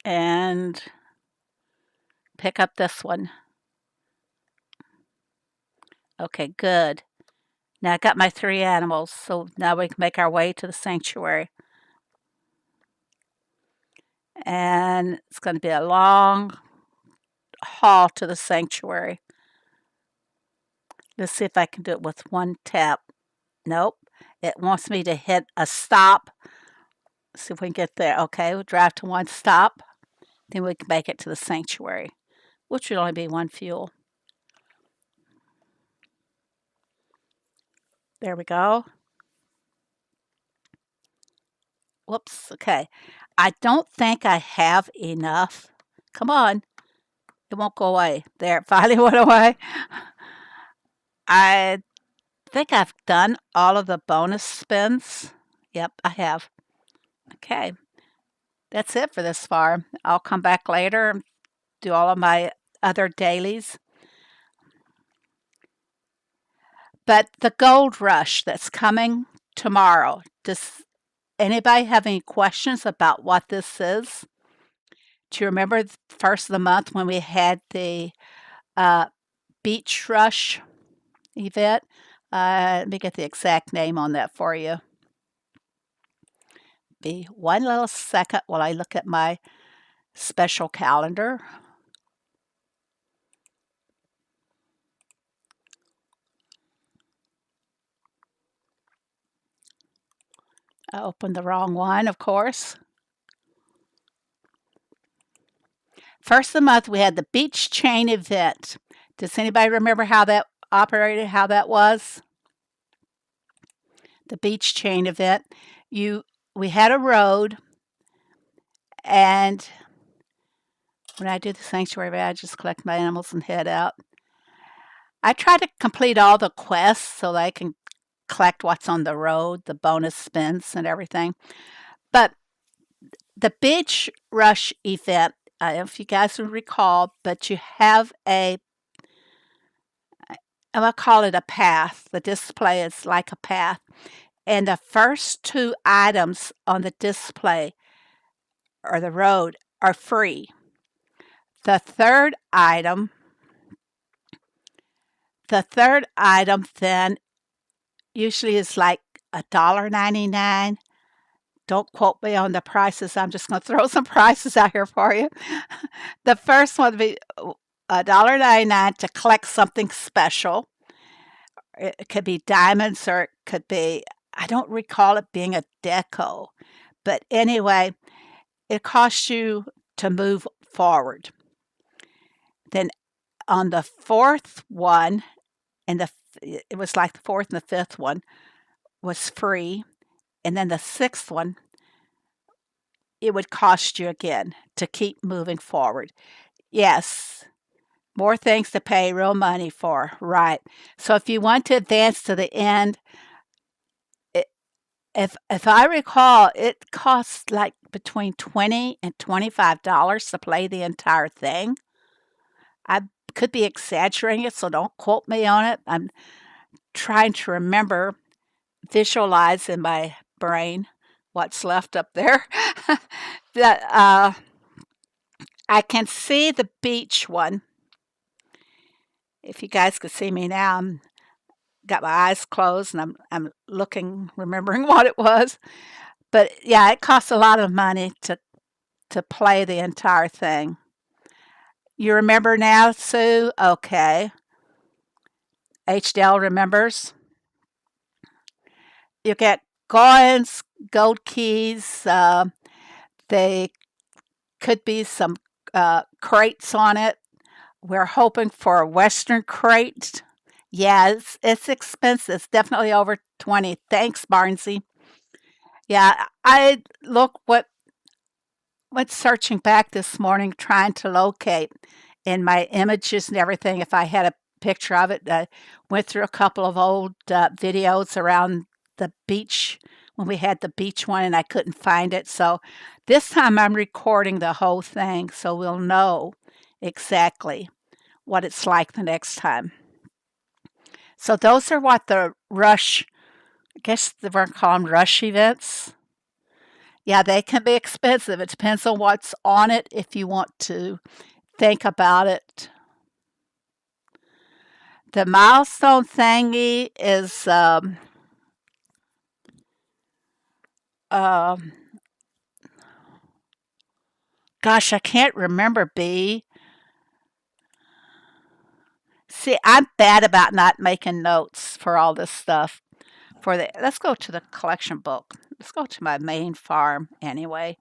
And pick up this one. Okay, good. Now I got my 3 animals, so now we can make our way to the sanctuary. And it's going to be a long haul to the sanctuary. Let's see if I can do it with one tap. Nope. It wants me to hit a stop. See if we can get there. Okay, we'll drive to one stop. Then we can make it to the sanctuary, which would only be one fuel. There we go. Whoops. Okay. I don't think I have enough. Come on. It won't go away. There, it finally went away. I think I've done all of the bonus spins. Yep, I have. Okay. That's it for this far. I'll come back later and do all of my other dailies. But the gold rush that's coming tomorrow, does anybody have any questions about what this is? Do you remember the first of the month when we had the uh, beach rush event? Let me get the exact name on that for you. Be one little second while I look at my special calendar. I opened the wrong one, of course. First of the month, we had the beach chain event. Does anybody remember how that operated, how that was? The beach chain event. We had a road, and when I do the sanctuary, I just collect my animals and head out. I try to complete all the quests so that I can collect what's on the road, the bonus spins and everything. But the beach rush event, if you guys will recall, but you have I'm going to call it a path. The display is like a path. And the first two items on the display or the road are free. The third item then usually is like $1.99. Don't quote me on the prices. I'm just going to throw some prices out here for you. The first one would be $1.99 to collect something special. It could be diamonds or it could be, I don't recall it being a deco. But anyway, it costs you to move forward. Then on the fourth one, it was like the fourth and the fifth one was free. And then the sixth one, it would cost you again to keep moving forward. Yes, more things to pay real money for, right? So if you want to advance to the end, if I recall, it costs like between $20 and $25 to play the entire thing. I could be exaggerating it, so don't quote me on it. I'm trying to remember, visualize in my brain what's left up there. That I can see the beach one. If you guys could see me now, I'm got my eyes closed and I'm looking, remembering what it was. But yeah, it costs a lot of money to play the entire thing. You remember now, Sue? Okay. HDL remembers. You get coins, gold keys. They could be some crates on it. We're hoping for a Western crate. Yeah, it's expensive. It's definitely over 20. Thanks, Barnsey. Yeah, I look what went searching back this morning trying to locate in my images and everything if I had a picture of it. I went through a couple of old videos around the beach when we had the beach one and I couldn't find it. So this time I'm recording the whole thing so we'll know exactly what it's like the next time. So those are what the rush, I guess we're going to call them rush events. Yeah, they can be expensive. It depends on what's on it if you want to think about it. The milestone thingy is, um, gosh, I can't remember, B. See, I'm bad about not making notes for all this stuff. let's go to the collection book. Let's go to my main farm anyway.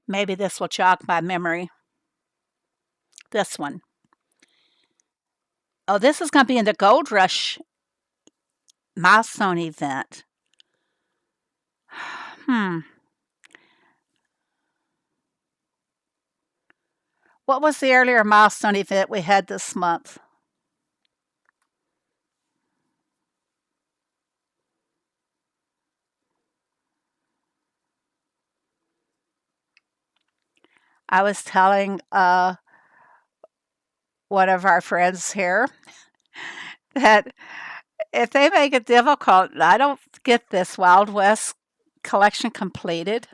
Maybe this will jog my memory. This one. Oh, this is going to be in the Gold Rush milestone event. What was the earlier milestone event we had this month? I was telling one of our friends here that if they make it difficult, I don't get this Wild West collection completed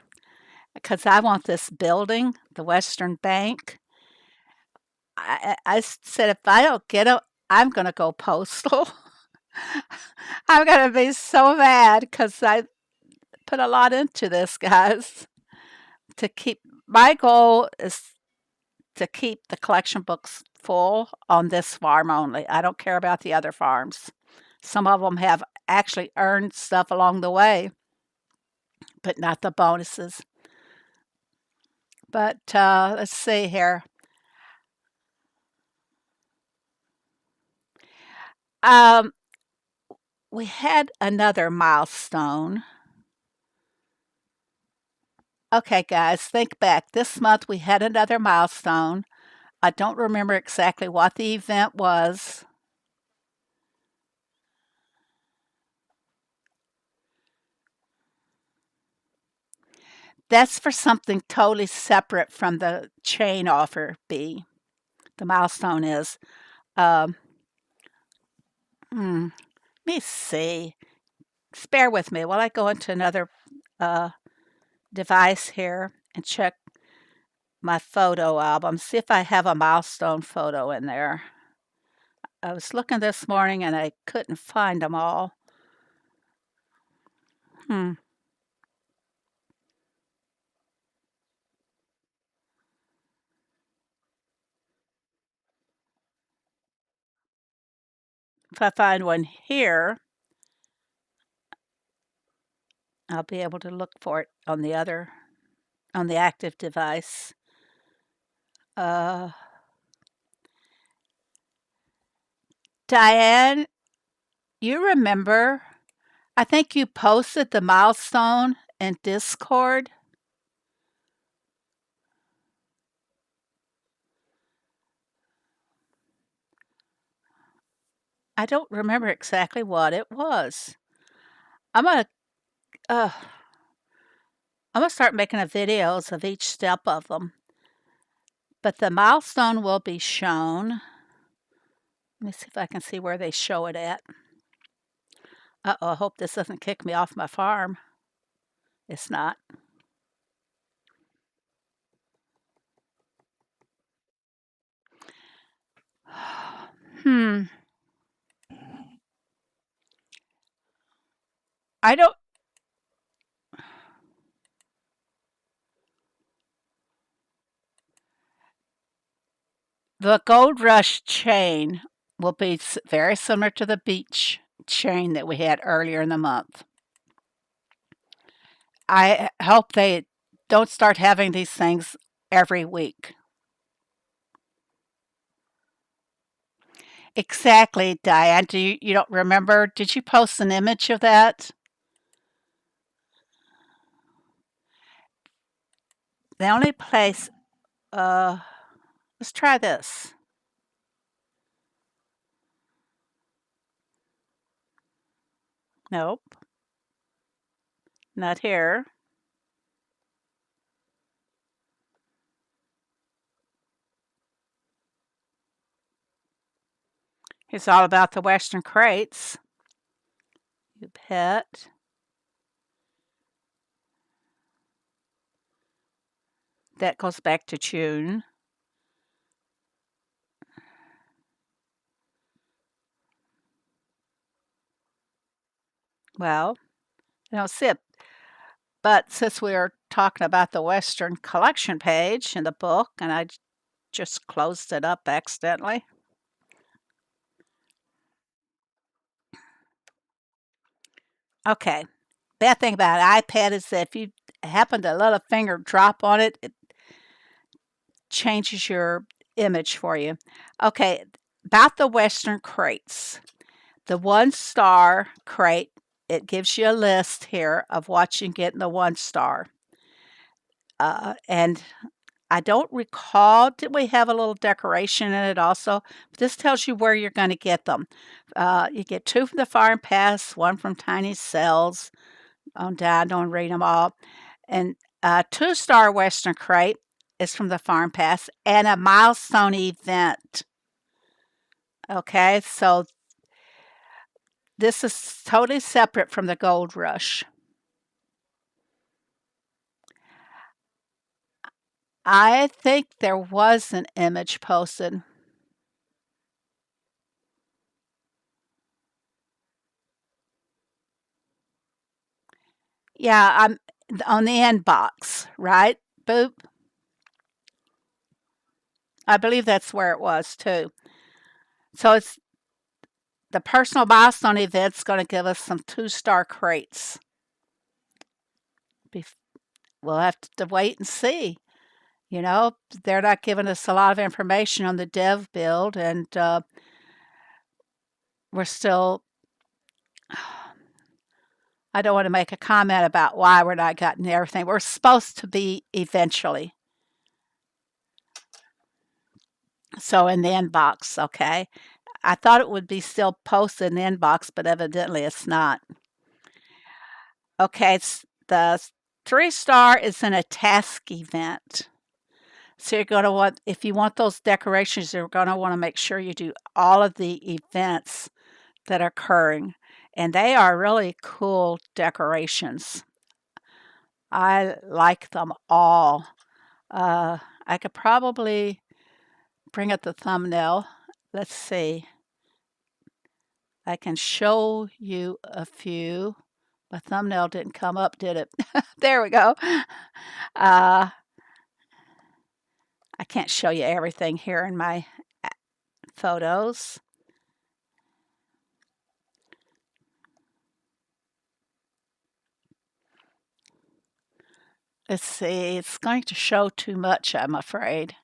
because I want this building, the Western Bank. I said if I don't get it, I'm going to go postal. I'm going to be so mad because I put a lot into this, guys. To keep my goal is to keep the collection books full on this farm only. I don't care about the other farms. Some of them have actually earned stuff along the way, but not the bonuses. But let's see here. Um, we had another milestone. Okay, guys, think back. This month we had another milestone. I don't remember exactly what the event was. That's for something totally separate from the chain offer B. The milestone is. Um, let me see. Bear with me while I go into another uh, device here and check my photo album. See if I have a milestone photo in there. I was looking this morning and I couldn't find them all. Hmm. If I find one here, I'll be able to look for it on the active device. Uh, Diane, you remember? I think you posted the milestone in Discord. I don't remember exactly what it was. I'm gonna uh, I'm gonna start making a videos of each step of them. But the milestone will be shown. Let me see if I can see where they show it at. Uh-oh, I hope this doesn't kick me off my farm. It's not. Hmm. I don't. The Gold Rush chain will be very similar to the beach chain that we had earlier in the month. I hope they don't start having these things every week. Exactly, Diane. You don't remember? Did you post an image of that? The only place, uh, let's try this. Nope, not here. It's all about the Western crates. You bet. That goes back to June. Well, I don't see it. But since we are talking about the Western collection page in the book, and I just closed it up accidentally. Okay. Bad thing about an iPad is that if you happen to let a finger drop on it, it changes your image for you. Okay, about the Western crates. The 1-star crate, it gives you a list here of what you can get in the 1-star. And I don't recall, did we have a little decoration in it also? But this tells you where you're going to get them. You get 2 from the Farm Pass, 1 from Tiny Cells. On down, don't read them all. And 2-star Western crate is from the Farm Pass and a milestone event. Okay, so this is totally separate from the Gold Rush. I think there was an image posted. Yeah, I'm on the inbox, right? Boop. I believe that's where it was too. So it's the personal milestone event's going to give us some 2-star crates. We'll have to wait and see. You know, they're not giving us a lot of information on the dev build, and we're still. I don't want to make a comment about why we're not getting everything. We're supposed to be eventually. So in the inbox, okay? I thought it would be still posted in the inbox, but evidently it's not. Okay, it's the 3-star is in a task event. So you're going to want, if you want those decorations, you're going to want to make sure you do all of the events that are occurring. And they are really cool decorations. I like them all. I could probably bring up the thumbnail. Let's see. I can show you a few. My thumbnail didn't come up, did it? There we go. I can't show you everything here in my photos. Let's see. It's going to show too much, I'm afraid.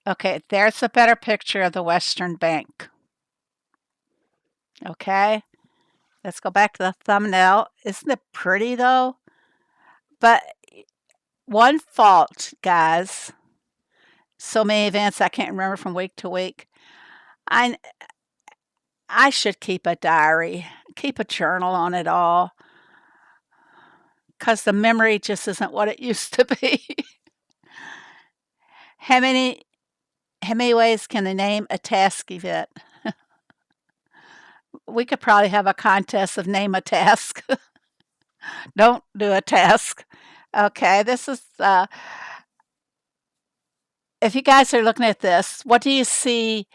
Okay, there's a better picture of the Western Bank. Okay, let's go back to the thumbnail. Isn't it pretty though? But one fault, guys. So many events I can't remember from week to week. I I should keep a diary, keep a journal on it all, because the memory just isn't what it used to be. how many how many ways can they name a task event? We could probably have a contest of name a task. Don't do a task. Okay, this is if you guys are looking at this, what do you see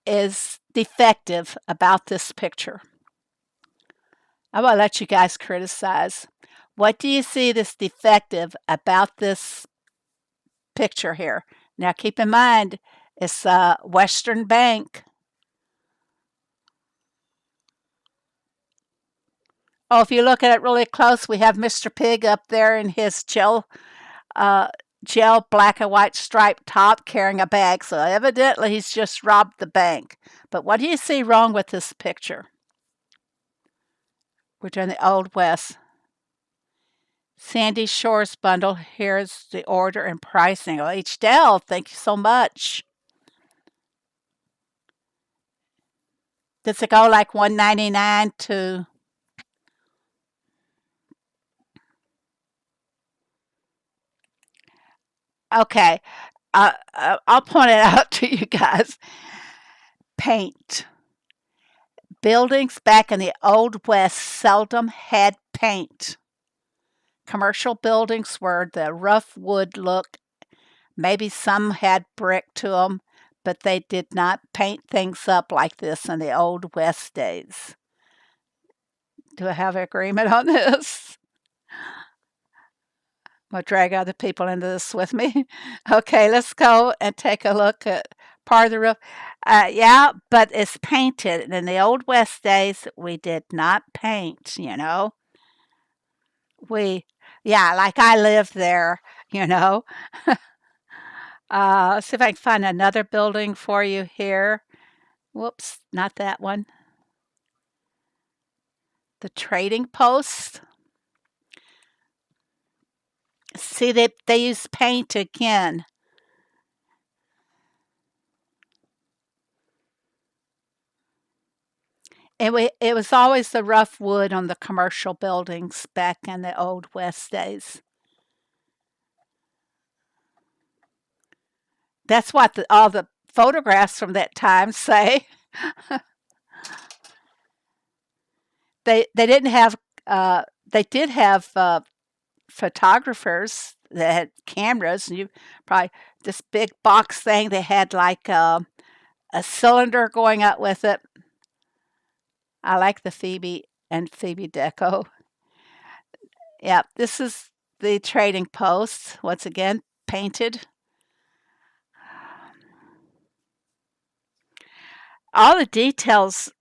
is defective about this picture? I'm going to let you guys criticize. What do you see that's defective about this picture here? Now, keep in mind, it's a Western Bank. Oh, if you look at it really close, we have Mr. Pig up there in his uh, gel black and white striped top carrying a bag. So evidently he's just robbed the bank. But what do you see wrong with this picture? We're doing the Old West. Sandy Shores bundle. Here's the order and pricing. Oh, H. Dell, thank you so much. Does it go like $1.99 to? Okay, I'll point it out to you guys. Paint. Buildings back in the Old West seldom had paint. Commercial buildings were the rough wood look. Maybe some had brick to them, but they did not paint things up like this in the Old West days. Do I have agreement on this? I'm going to drag other people into this with me. Okay, let's go and take a look at part of the roof. Yeah, but it's painted. And in the Old West days, we did not paint, you know. We, yeah, like I lived there, you know. Let's see if I can find another building for you here. Whoops, not that one. The trading post. See, they use paint again. It was always the rough wood on the commercial buildings back in the Old West days. That's what all the photographs from that time say. They didn't have they did have photographers that had cameras, and you probably this big box thing. They had like a cylinder going up with it. I like the Phoebe and Phoebe deco. Yeah, this is the trading post. Once again, painted. All the details.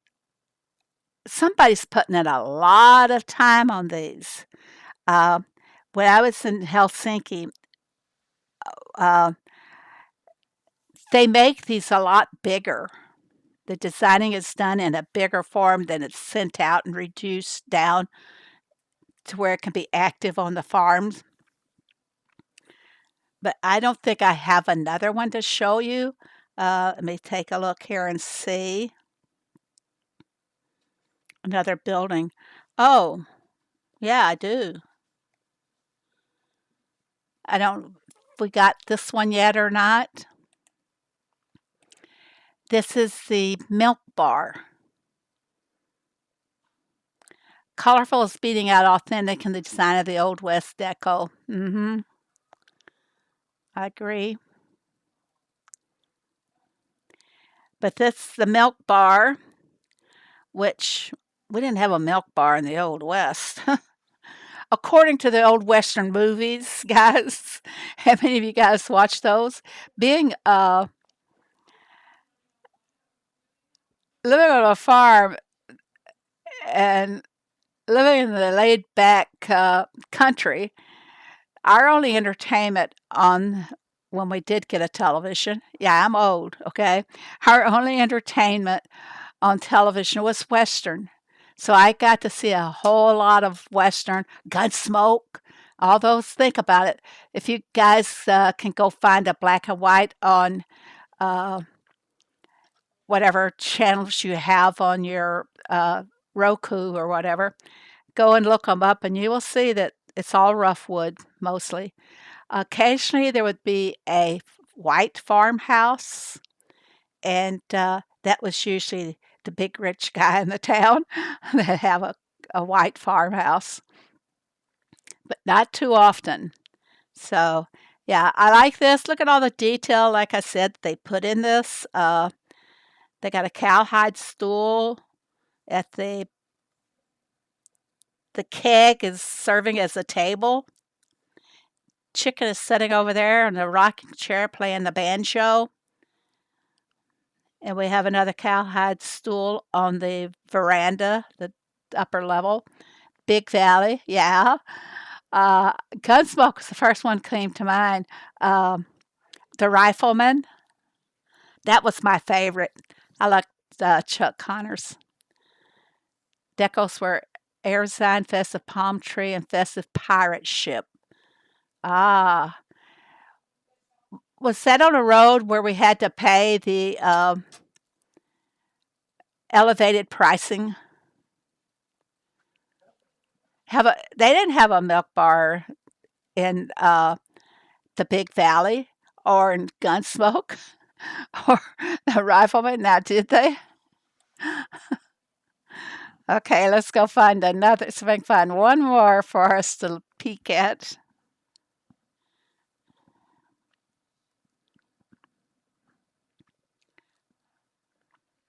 Somebody's putting in a lot of time on these. Uh, when I was in Helsinki, uh, they make these a lot bigger. The designing is done in a bigger form than it's sent out and reduced down to where it can be active on the farms. But I don't think I have another one to show you. Let me take a look here and see. Another building. Oh, yeah, I do. I don't, if we got this one yet or not. This is the milk bar. Colorful is beating out authentic in the design of the Old West deco. I agree. But this the milk bar, which we didn't have a milk bar in the Old West. According to the old Western movies, guys, how many of you guys watch those? Being living on a farm and living in the laid back country, our only entertainment on when we did get a television, yeah, I'm old, okay? Our only entertainment on television was Western. So I got to see a whole lot of Western, Gunsmoke, all those. Think about it. If you guys can go find a black and white on uh, whatever channels you have on your Roku or whatever, go and look them up and you will see that it's all rough wood mostly. Occasionally there would be a white farmhouse, and that was usually the big rich guy in the town that have a white farmhouse, but not too often. So, yeah, I like this. Look at all the detail, like I said, they put in this. They got a cowhide stool at the keg is serving as a table. Chicken is sitting over there in a rocking chair playing the banjo. And we have another cowhide stool on the veranda, the upper level. Big Valley, yeah. Gunsmoke was the first one came to mind. The Rifleman, that was my favorite. I liked Chuck Connors. Decos were air design, festive palm tree, and festive pirate ship. Ah, was that on a road where we had to pay the elevated pricing? They didn't have a milk bar in the Big Valley or in Gunsmoke or the Rifleman. Now, did they? Okay, let's go find another. So we can find one more for us to peek at.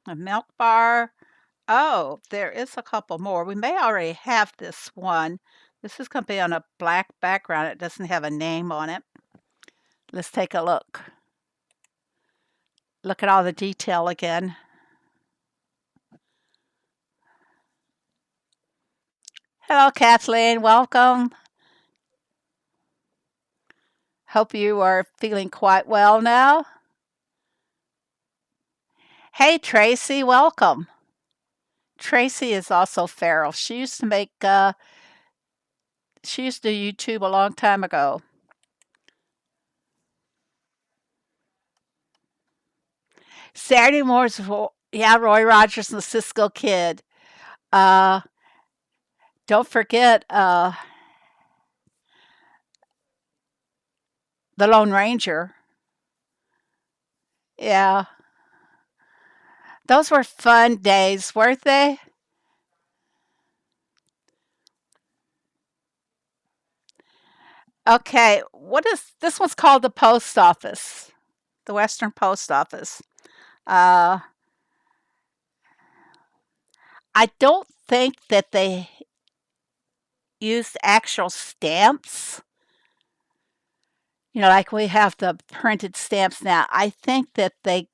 A milk bar. Oh, there is a couple more. We may already have this one. This is going to be on a black background. It doesn't have a name on it. Let's take a look. Look at all the detail again. Hello, Kathleen. Welcome. Hope you are feeling quite well now. Hey, Tracy. Welcome. Tracy is also feral. She used to do YouTube a long time ago. Saturday mornings, yeah, Roy Rogers and the Cisco Kid. Uh, don't forget the Lone Ranger. Yeah, those were fun days, weren't they? Okay, what is this one's called the post office, the Western Post Office. Uh, I don't think that they used actual stamps. Like we have the printed stamps now. I think that they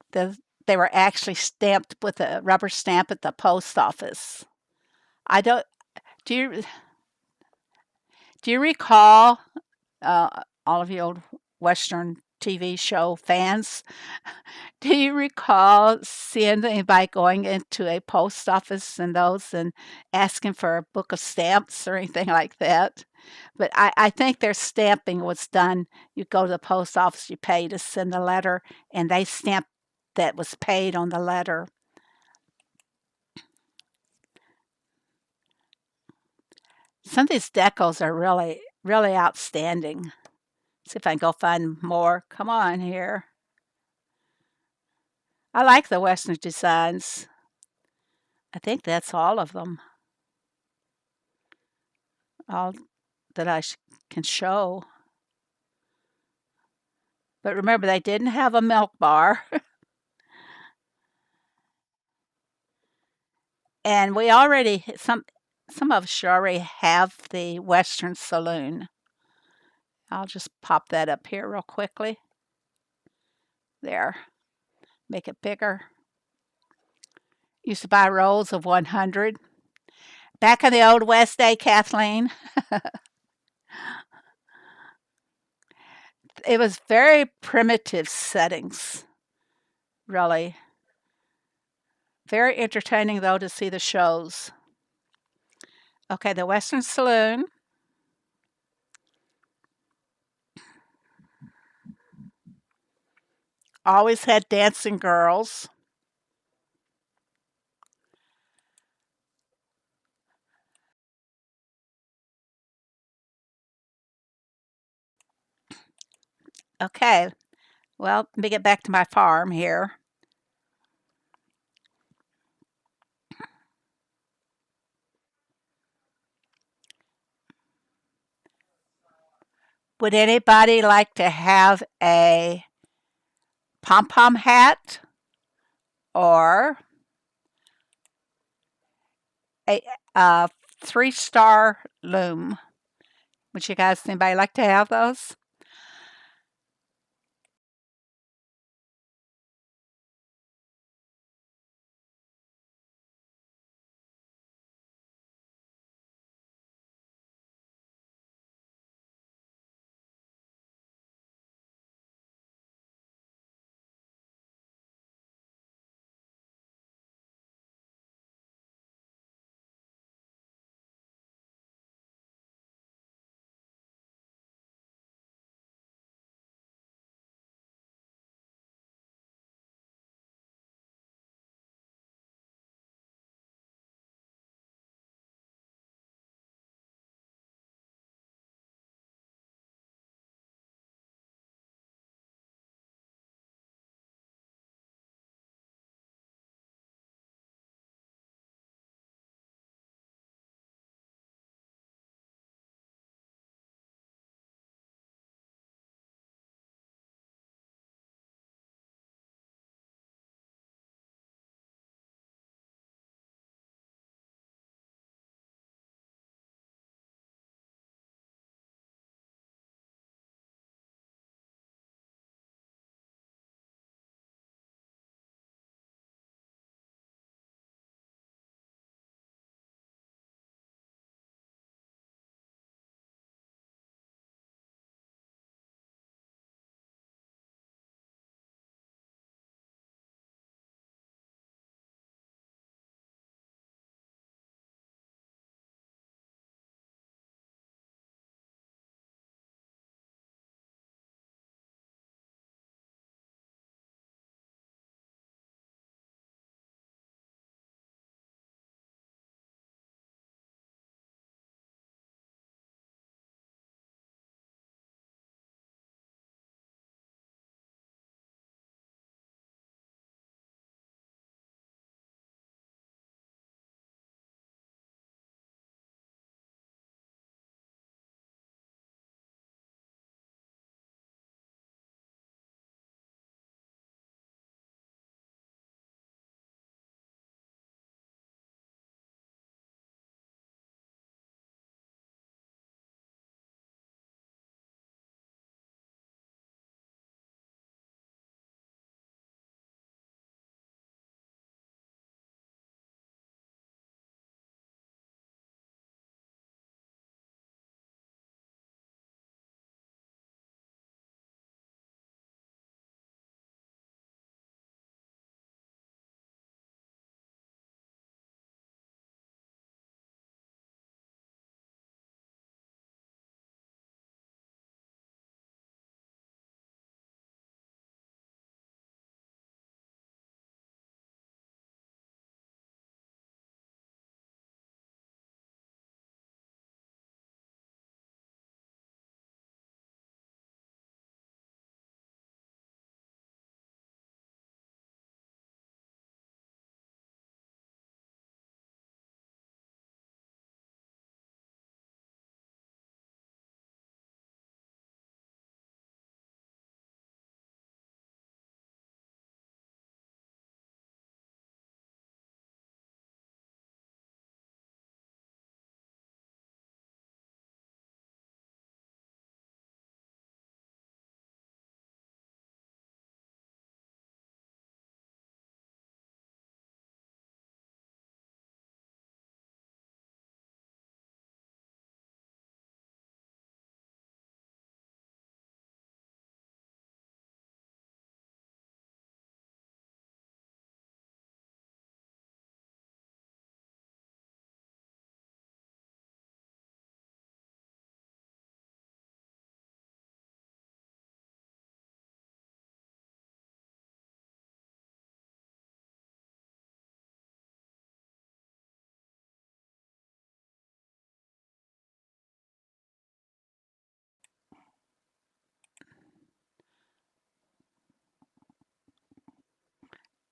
were actually stamped with a rubber stamp at the post office. I don't. Do you recall all of you old Western TV show fans? Do you recall seeing anybody going into a post office and those and asking for a book of stamps or anything like that? But I think their stamping was done. You go to the post office, you pay to send the letter, and they stamp that was paid on the letter. Some of these decals are really, really outstanding. See if I can go find more. Come on here. I like the Western designs. I think that's all of them, all that can show. But remember, they didn't have a milk bar. And we already, some of us already have the Western Saloon. I'll just pop that up here real quickly. There, make it bigger. Used to buy rolls of 100. Back in the old West day, Kathleen, it was very primitive settings, really. Very entertaining, though, to see the shows. Okay, the Western Saloon. Always had dancing girls. Okay, well, let me get back to my farm here. Would anybody like to have a pom pom hat or a, a 3-star loom? Would you guys, anybody like to have those?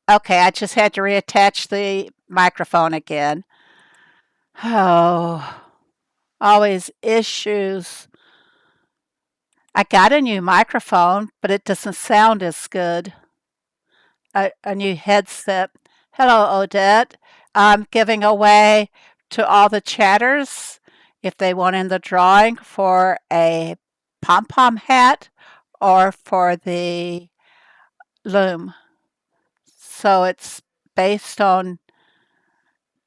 Okay, I just had to reattach the microphone again. Oh, always issues. I got a new microphone, but it doesn't sound as good. A new headset. Hello, Odette. I'm giving away to all the chatters if they want in the drawing for a pom pom hat or for the loom. So it's based on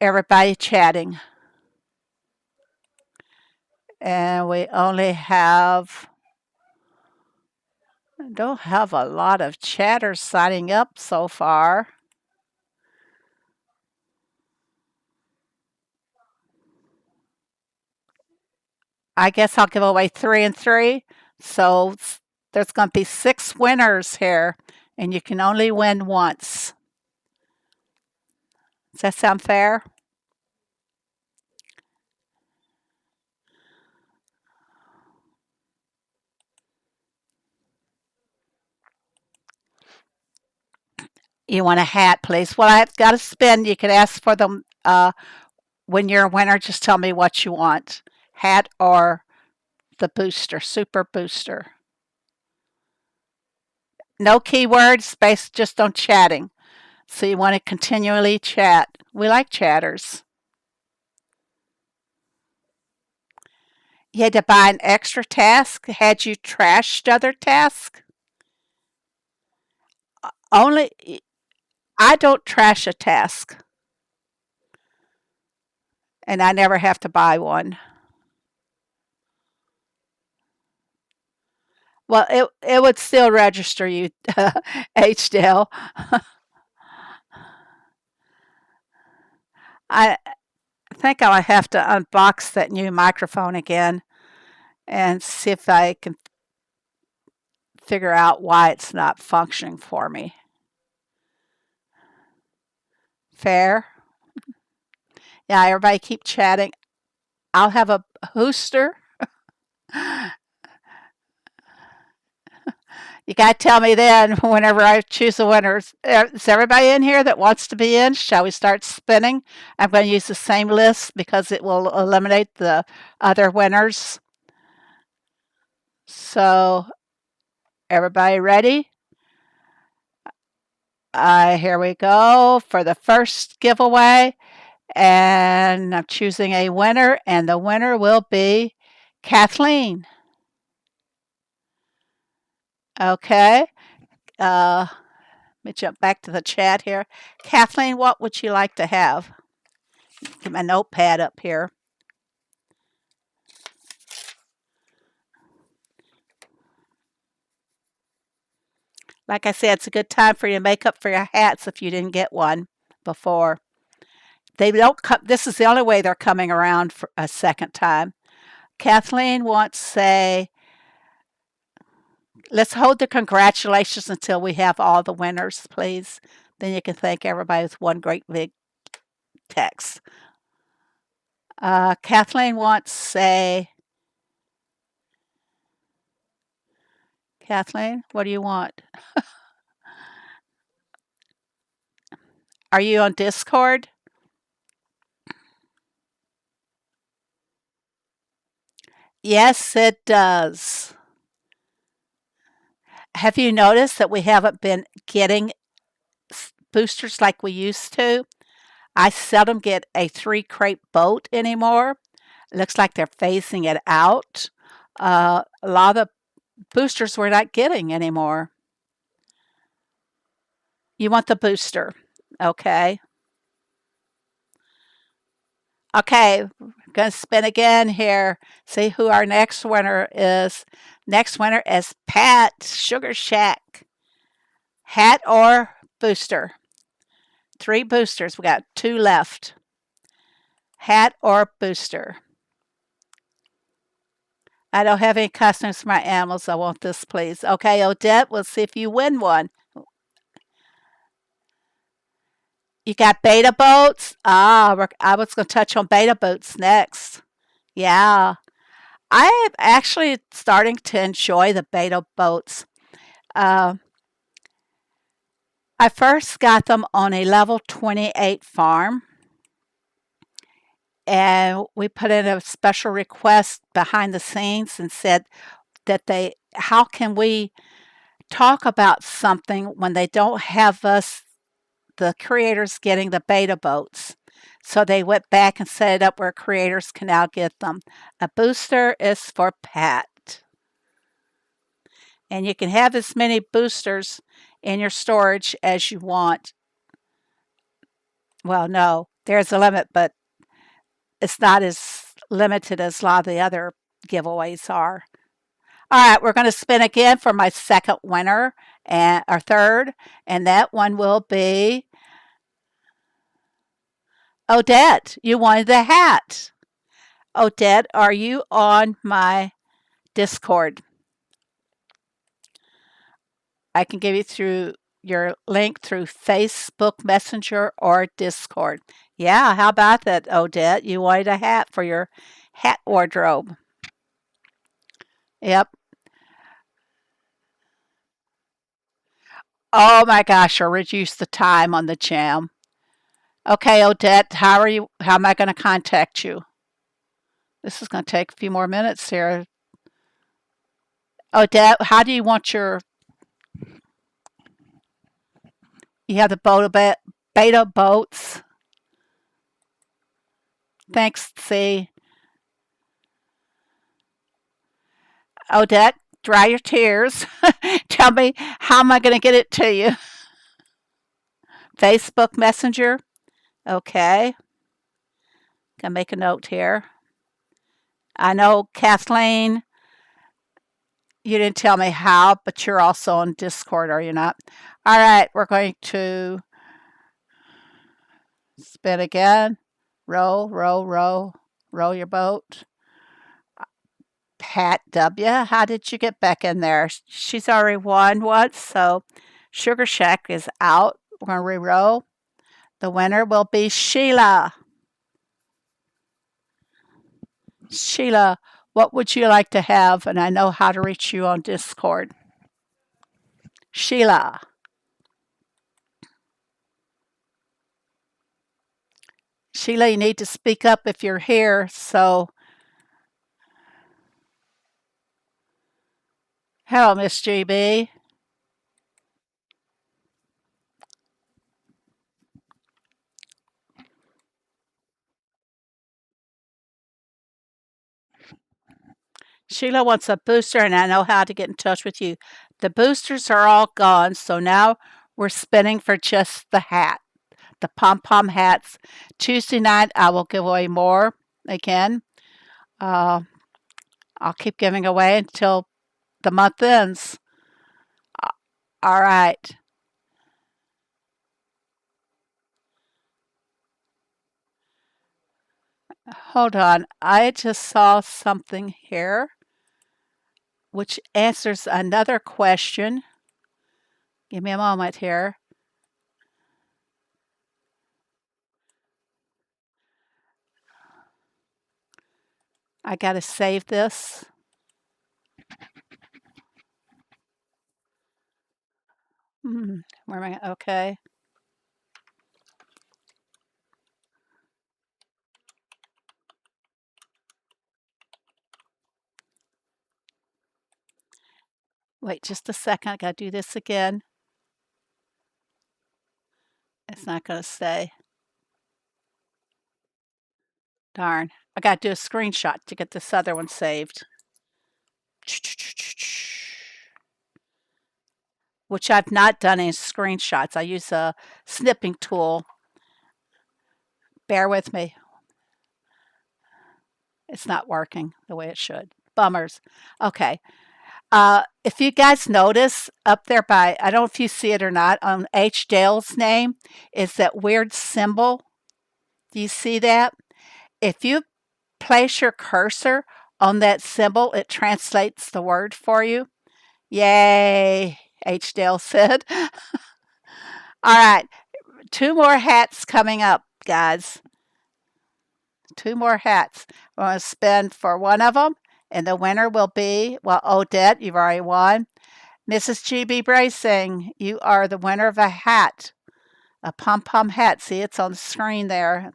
everybody chatting. And we only have, don't have a lot of chatters signing up so far. I guess I'll give away 3 and 3. So there's going to be 6 winners here, and you can only win once. Does that sound fair? You want a hat, please? Well, I've got to spin. You can ask for them when you're a winner. Just tell me what you want, hat or the booster, super booster. No keywords, based just on chatting. So you want to continually chat. We like chatters. You had to buy an extra task. Had you trashed other tasks? Only I don't trash a task, and I never have to buy one. Well, it would still register you, HDL. I think I'll have to unbox that new microphone again and see if I can figure out why it's not functioning for me. Fair? Yeah, everybody keep chatting. I'll have a booster. You got to tell me then whenever I choose a winner. Is everybody in here that wants to be in? Shall we start spinning? I'm going to use the same list because it will eliminate the other winners. So, everybody ready? Here we go for the first giveaway. And I'm choosing a winner, and the winner will be Kathleen. Okay. Let me jump back to the chat here. Kathleen, what would you like to have? Get my notepad up here. Like I said, it's a good time for you to make up for your hats if you didn't get one before. They don't come. This is the only way they're coming around for a second time. Kathleen wants to say, let's hold the congratulations until we have all the winners, please. Then you can thank everybody with one great big text. Kathleen wants to say, Kathleen, what do you want? Are you on Discord? Yes, it does. Have you noticed that we haven't been getting boosters like we used to? I seldom get a 3 crate boat anymore. Looks like they're phasing it out. A lot of boosters we're not getting anymore. You want the booster. Okay. Okay, we're going to spin again here. See who our next winner is. Next winner is Pat Sugar Shack. Hat or booster? 3 boosters. We got 2 left. Hat or booster? I don't have any costumes for my animals. I want this, please. Okay, Odette, we'll see if you win one. You got beta boats? I was going to touch on beta boats next. Yeah. I am actually starting to enjoy the beta boats. Uh, I first got them on a level 28 farm, and we put in a special request behind the scenes and said that how can we talk about something when they don't have us, the creators, getting the beta boats? So they went back and set it up where creators can now get them. A booster is for Pat. And you can have as many boosters in your storage as you want. Well, no, there's a limit, but it's not as limited as a lot of the other giveaways are. All right, we're going to spin again for my second winner and our third, and that one will be Odette. You wanted the hat. Odette, are you on my Discord? I can give you through your link through Facebook Messenger or Discord. Yeah, how about that, Odette? You wanted a hat for your hat wardrobe. Yep. Oh my gosh, I reduced the time on the jam. Okay, Odette, how am I going to contact you? This is going to take a few more minutes here. Odette, how do you want you have the beta boats? Thanks, C. Odette, dry your tears. Tell me, how am I going to get it to you? Facebook Messenger? Okay. Gonna make a note here. I know, Kathleen, you didn't tell me how, but you're also on Discord, are you not? All right, we're going to spin again. Row, row, row, row your boat. Pat W., how did you get back in there? She's already won once, so Sugar Shack is out. We're going to re-row. The winner will be Sheila. Sheila, what would you like to have? And I know how to reach you on Discord. Sheila. Sheila, you need to speak up if you're here. So, hello, Miss GB. Sheila wants a booster, and I know how to get in touch with you. The boosters are all gone, so now we're spinning for just the hat, the pom-pom hats. Tuesday night, I will give away more again. Uh, I'll keep giving away until the month ends. All right. Hold on. I just saw something here which answers another question. Give me a moment here. I got to save this. Where am I? Okay. Wait just a second. I got to do this again. It's not going to stay. Darn. I got to do a screenshot to get this other one saved. Which I've not done in screenshots. I use a snipping tool. Bear with me. It's not working the way it should. Bummers. Okay. If you guys notice up there by, I don't know if you see it or not, on H. Dale's name is that weird symbol. Do you see that? If you place your cursor on that symbol, it translates the word for you. Yay, H. Dale said. All right, 2 more hats coming up, guys. 2 more hats. We're going to spin for one of them, and the winner will be, well, Odette, you've already won. Mrs. GB Bracing, you are the winner of a hat, a pom pom hat. See, it's on the screen there.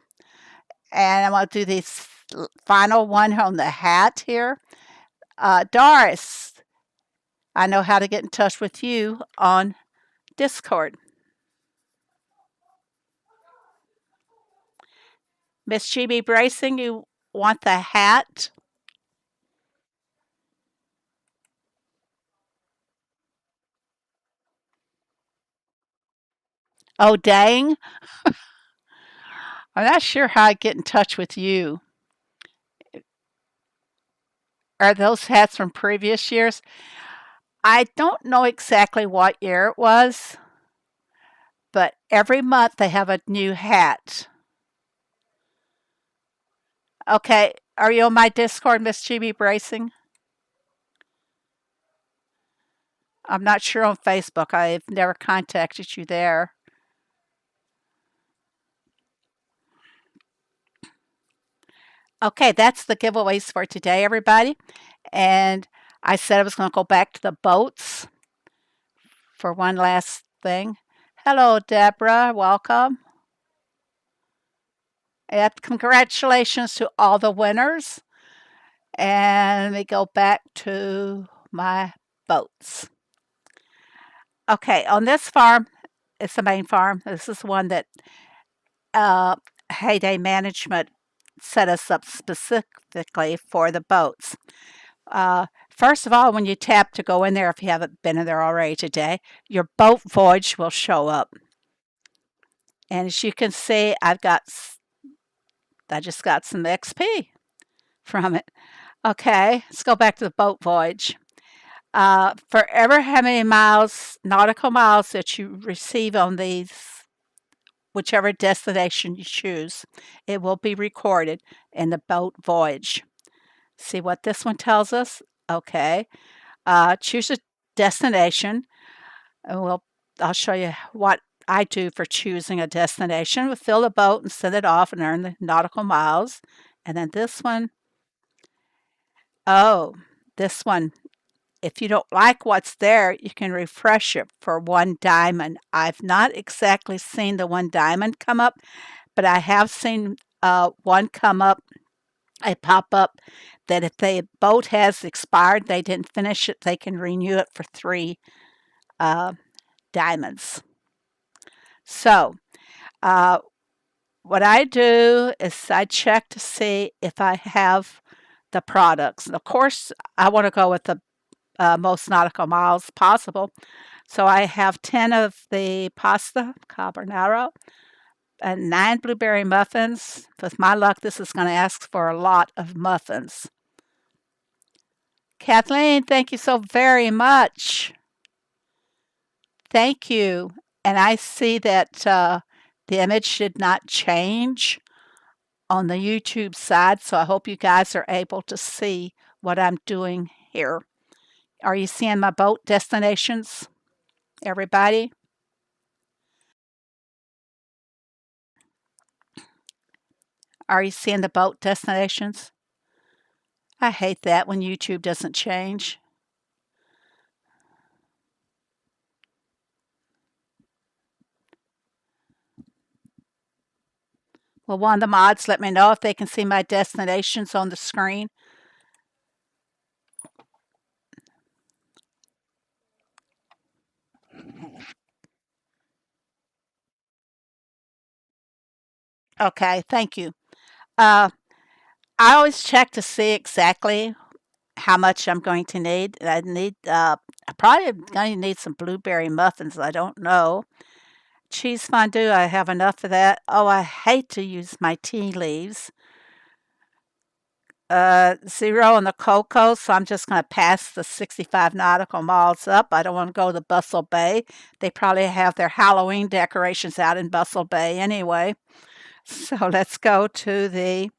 And I'm going to do this final one on the hat here. Doris, I know how to get in touch with you on Discord. Miss GB Bracing, you want the hat? Oh, dang. I'm not sure how I get in touch with you. Are those hats from previous years? I don't know exactly what year it was, but every month they have a new hat. Okay, are you on my Discord, Miss GB Bracing? I'm not sure on Facebook. I've never contacted you there. Okay, that's the giveaways for today, everybody. And I said I was going to go back to the boats for one last thing. Hello, Deborah. Welcome. And congratulations to all the winners. And let me go back to my boats. Okay, on this farm, it's the main farm. This is one that Heyday Management set us up specifically for the boats. First of all, when you tap to go in there, if you haven't been in there already today, your boat voyage will show up. And as you can see, I just got some XP from it. Okay, let's go back to the boat voyage. For ever how many miles, nautical miles that you receive on these, whichever destination you choose, it will be recorded in the boat voyage. See what this one tells us? Okay. Choose a destination, and I'll show you what I do for choosing a destination. We'll fill the boat and send it off and earn the nautical miles. And then this one, oh, this one, if you don't like what's there, you can refresh it for 1 diamond. I've not exactly seen the 1 diamond come up, but I have seen one come up, a pop up that if the boat has expired, they didn't finish it, they can renew it for 3 diamonds. So, what I do is I check to see if I have the products. And of course, I want to go with the most nautical miles possible. So I have 10 of the pasta carbonara and 9 blueberry muffins. With my luck, this is going to ask for a lot of muffins. Kathleen, thank you so very much. Thank you. And I see that the image did not change on the YouTube side, so I hope you guys are able to see what I'm doing here. Are you seeing my boat destinations, everybody? Are you seeing the boat destinations? I hate that when YouTube doesn't change. Will one of the mods let me know if they can see my destinations on the screen? Okay, thank you. I always check to see exactly how much I'm going to need. I probably am going to need some blueberry muffins. I don't know. Cheese fondue, I have enough of that. Oh, I hate to use my tea leaves. 0 on the cocoa, so I'm just going to pass the 65 nautical miles up. I don't want to go to Bustle Bay. They probably have their Halloween decorations out in Bustle Bay anyway. So let's go to the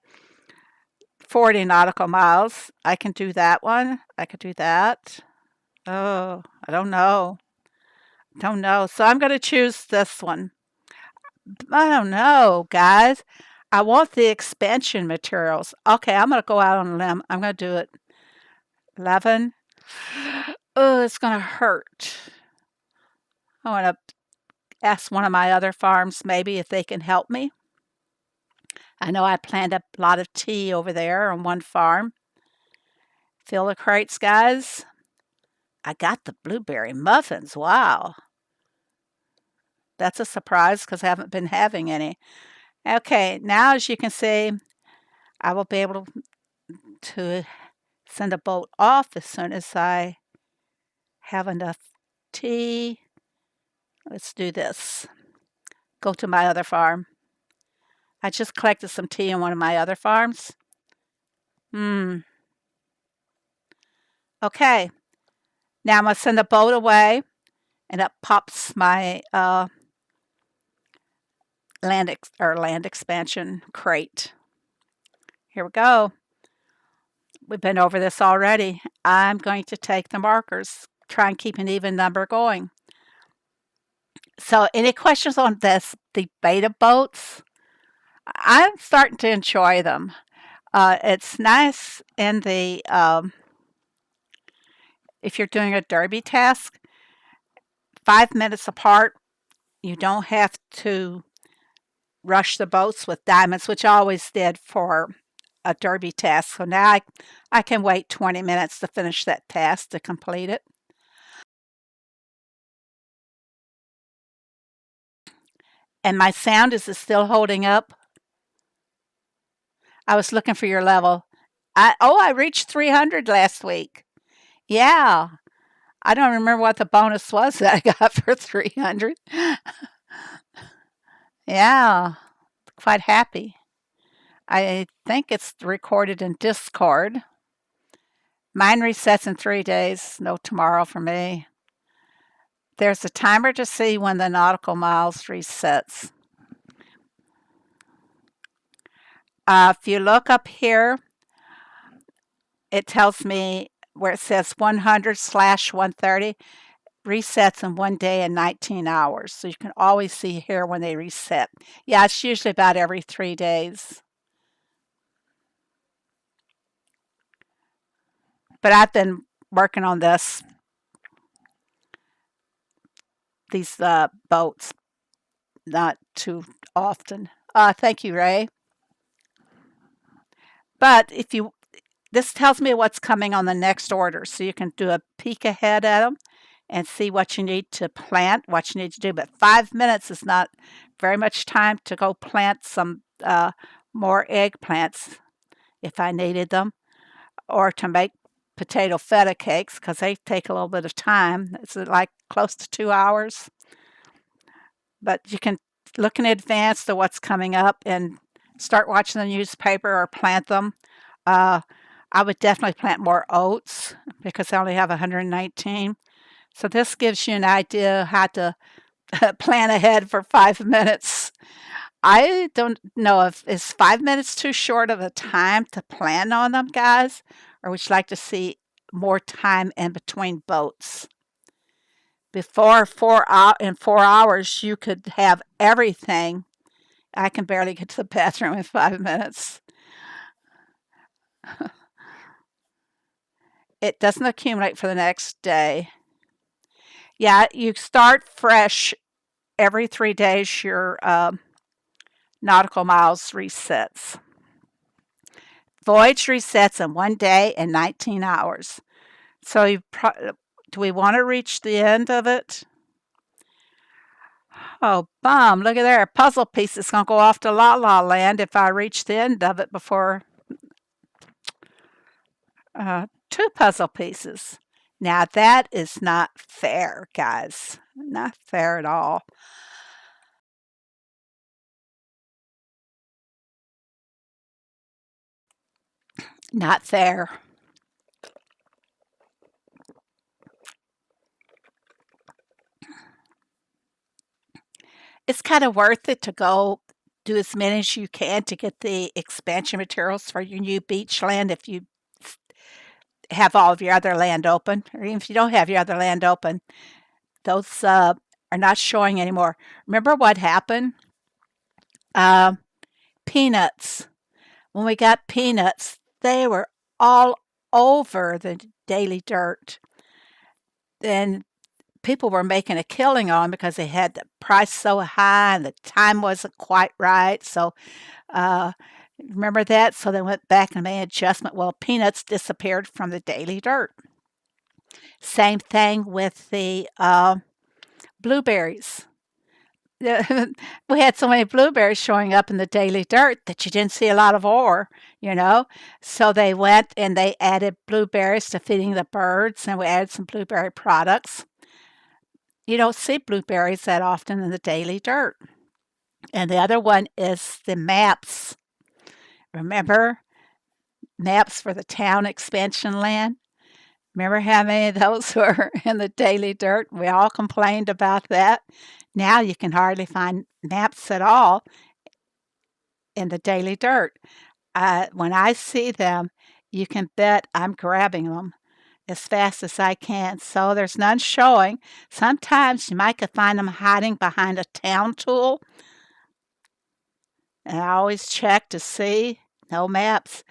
40 nautical miles. I can do that one. I could do that. Oh, I don't know. Don't know. So I'm going to choose this one. I don't know, guys. I want the expansion materials. Okay, I'm going to go out on a limb. I'm going to do it. 11. Oh, it's going to hurt. I want to ask one of my other farms maybe if they can help me. I know I planted a lot of tea over there on one farm. Fill the crates, guys. I got the blueberry muffins. Wow. That's a surprise because I haven't been having any. Okay, now as you can see, I will be able to send a boat off as soon as I have enough tea. Let's do this. Go to my other farm. I just collected some tea on one of my other farms. Okay, now I'm going to send the boat away, and up pops my land expansion crate. Here we go. We've been over this already. I'm going to take the markers, try and keep an even number going. So any questions on this, the beta boats? I'm starting to enjoy them. It's nice in the, if you're doing a derby task, 5 minutes apart, you don't have to rush the boats with diamonds, which I always did for a derby task. So now I can wait 20 minutes to finish that task to complete it. And my sound, is it still holding up? I was looking for your level. I reached 300 last week. Yeah. I don't remember what the bonus was that I got for 300. Yeah. Quite happy. I think it's recorded in Discord. Mine resets in 3 days. No tomorrow for me. There's a timer to see when the nautical miles resets. If you look up here, it tells me where it says 100/130 resets in 1 day and 19 hours. So you can always see here when they reset. Yeah, it's usually about every 3 days. But I've been working on these boats not too often. Thank you, Ray. But this tells me what's coming on the next order, so you can do a peek ahead at them and see what you need to plant, what you need to do. But 5 minutes is not very much time to go plant some more eggplants if I needed them, or to make potato feta cakes because they take a little bit of time. It's like close to 2 hours. But you can look in advance to what's coming up and start watching the newspaper or plant them. I would definitely plant more oats because I only have 119. So this gives you an idea how to plan ahead for 5 minutes. I don't know if is 5 minutes too short of a time to plan on them, guys, or would you like to see more time in between boats? Before in 4 hours, you could have everything. I can barely get to the bathroom in 5 minutes. It doesn't accumulate for the next day. Yeah, you start fresh every 3 days. Your nautical miles resets. Voyage resets in 1 day and 19 hours. So do we want to reach the end of it? Oh, bum. Look at there. A puzzle piece is going to go off to La La Land if I reach the end of it before 2 puzzle pieces. Now, that is not fair, guys. Not fair at all. Not fair. It's kind of worth it to go do as many as you can to get the expansion materials for your new beach land if you have all of your other land open, or even if you don't have your other land open. Those are not showing anymore. Remember what happened? Peanuts. When we got peanuts, they were all over the daily dirt. and people were making a killing on because they had the price so high and the time wasn't quite right. So uh, remember that? So they went back and made an adjustment. Well, peanuts disappeared from the daily dirt. Same thing with the blueberries. We had so many blueberries showing up in the daily dirt that you didn't see a lot of ore, you know. So they went and they added blueberries to feeding the birds, and we added some blueberry products. You don't see blueberries that often in the daily dirt. And the other one is the maps. Remember maps for the town expansion land? Remember how many of those were in the daily dirt? We all complained about that. Now you can hardly find maps at all in the daily dirt. When I see them, you can bet I'm grabbing them as fast as I can. So there's none showing. Sometimes you might could find them hiding behind a town tool. And I always check to see no maps.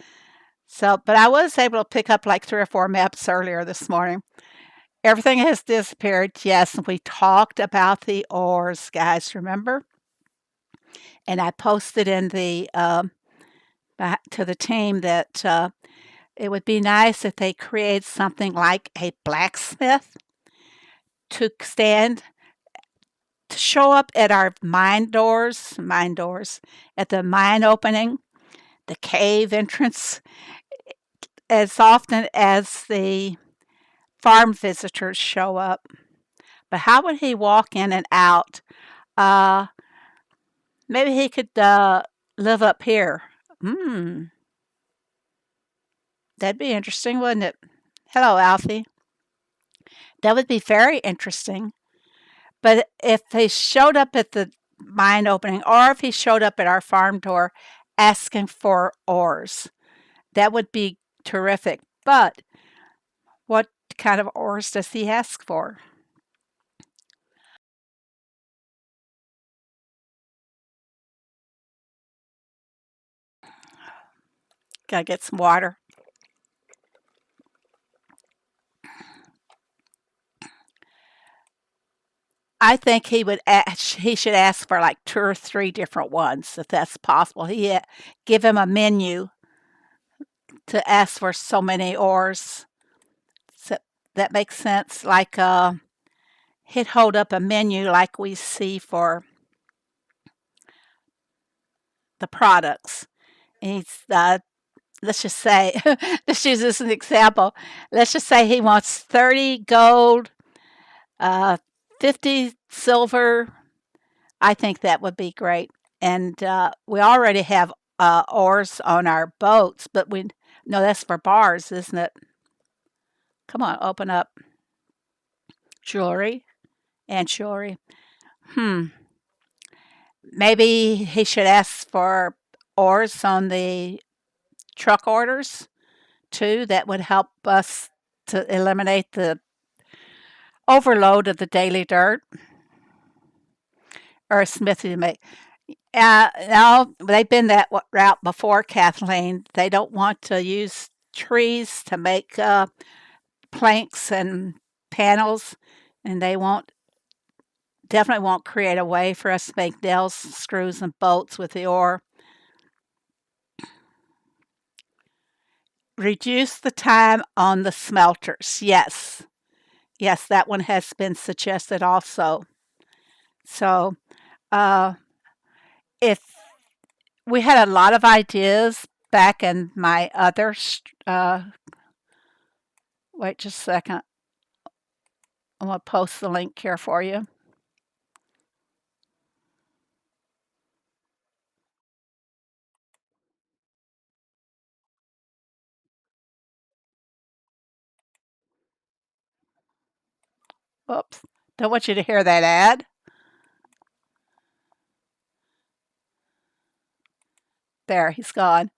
So, but I was able to pick up like 3 or 4 maps earlier this morning. Everything has disappeared. Yes, we talked about the ores, guys, remember? And I posted in the to the team that it would be nice if they create something like a blacksmith to stand to show up at our mine doors, at the mine opening, the cave entrance, as often as the farm visitors show up. But how would he walk in and out? Uh, Maybe he could live up here. Hmm, that'd be interesting, wouldn't it? Hello, Alfie. That would be very interesting. But if he showed up at the mine opening, or if he showed up at our farm door asking for ores, that would be terrific. But what kind of ores does he ask for? Gotta get some water. I think he should ask for like 2 or 3 different ones, if that's possible. Give him a menu to ask for so many ores. So that makes sense. Like he'd hold up a menu like we see for the products. He's let's just say, let's use this as an example. Let's just say he wants 30 gold, uh, 50 silver. I think that would be great. And we already have ores on our boats, but we no, that's for bars, isn't it? Come on, open up jewelry and jewelry. Hmm. Maybe he should ask for ores on the truck orders too. That would help us to eliminate the overload of the daily dirt or a smithy to make. No, they've been that route before, Kathleen. They don't want to use trees to make planks and panels, and they won't definitely won't create a way for us to make nails, screws, and bolts with the ore. Reduce the time on the smelters. Yes, yes, that one has been suggested also. So, uh, if we had a lot of ideas back in my other, wait just a second. I'm going to post the link here for you. Oops. Don't want you to hear that ad. There, he's gone.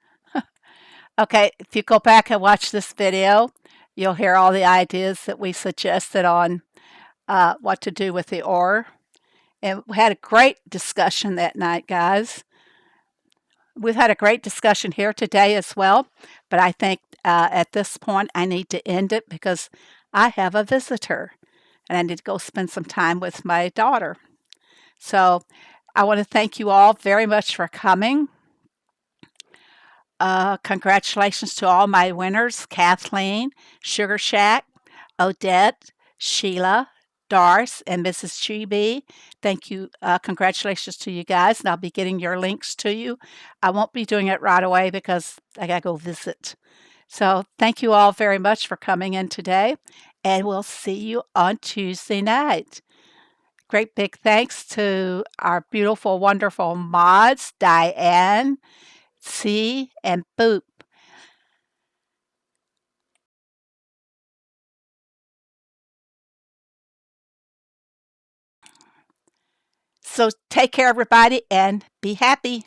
Okay, if you go back and watch this video, you'll hear all the ideas that we suggested on what to do with the ore. And we had a great discussion that night, guys. We've had a great discussion here today as well, but I think at this point I need to end it because I have a visitor. and I need to go spend some time with my daughter. So I want to thank you all very much for coming. Congratulations to all my winners: Kathleen, Sugar Shack, Odette, Sheila, Doris, and Mrs. GB. Thank you. Congratulations to you guys, and I'll be getting your links to you. I won't be doing it right away because I got to go visit. So thank you all very much for coming in today, and we'll see you on Tuesday night. Great big thanks to our beautiful, wonderful mods, Diane, C, and Boop. So take care, everybody, and be happy.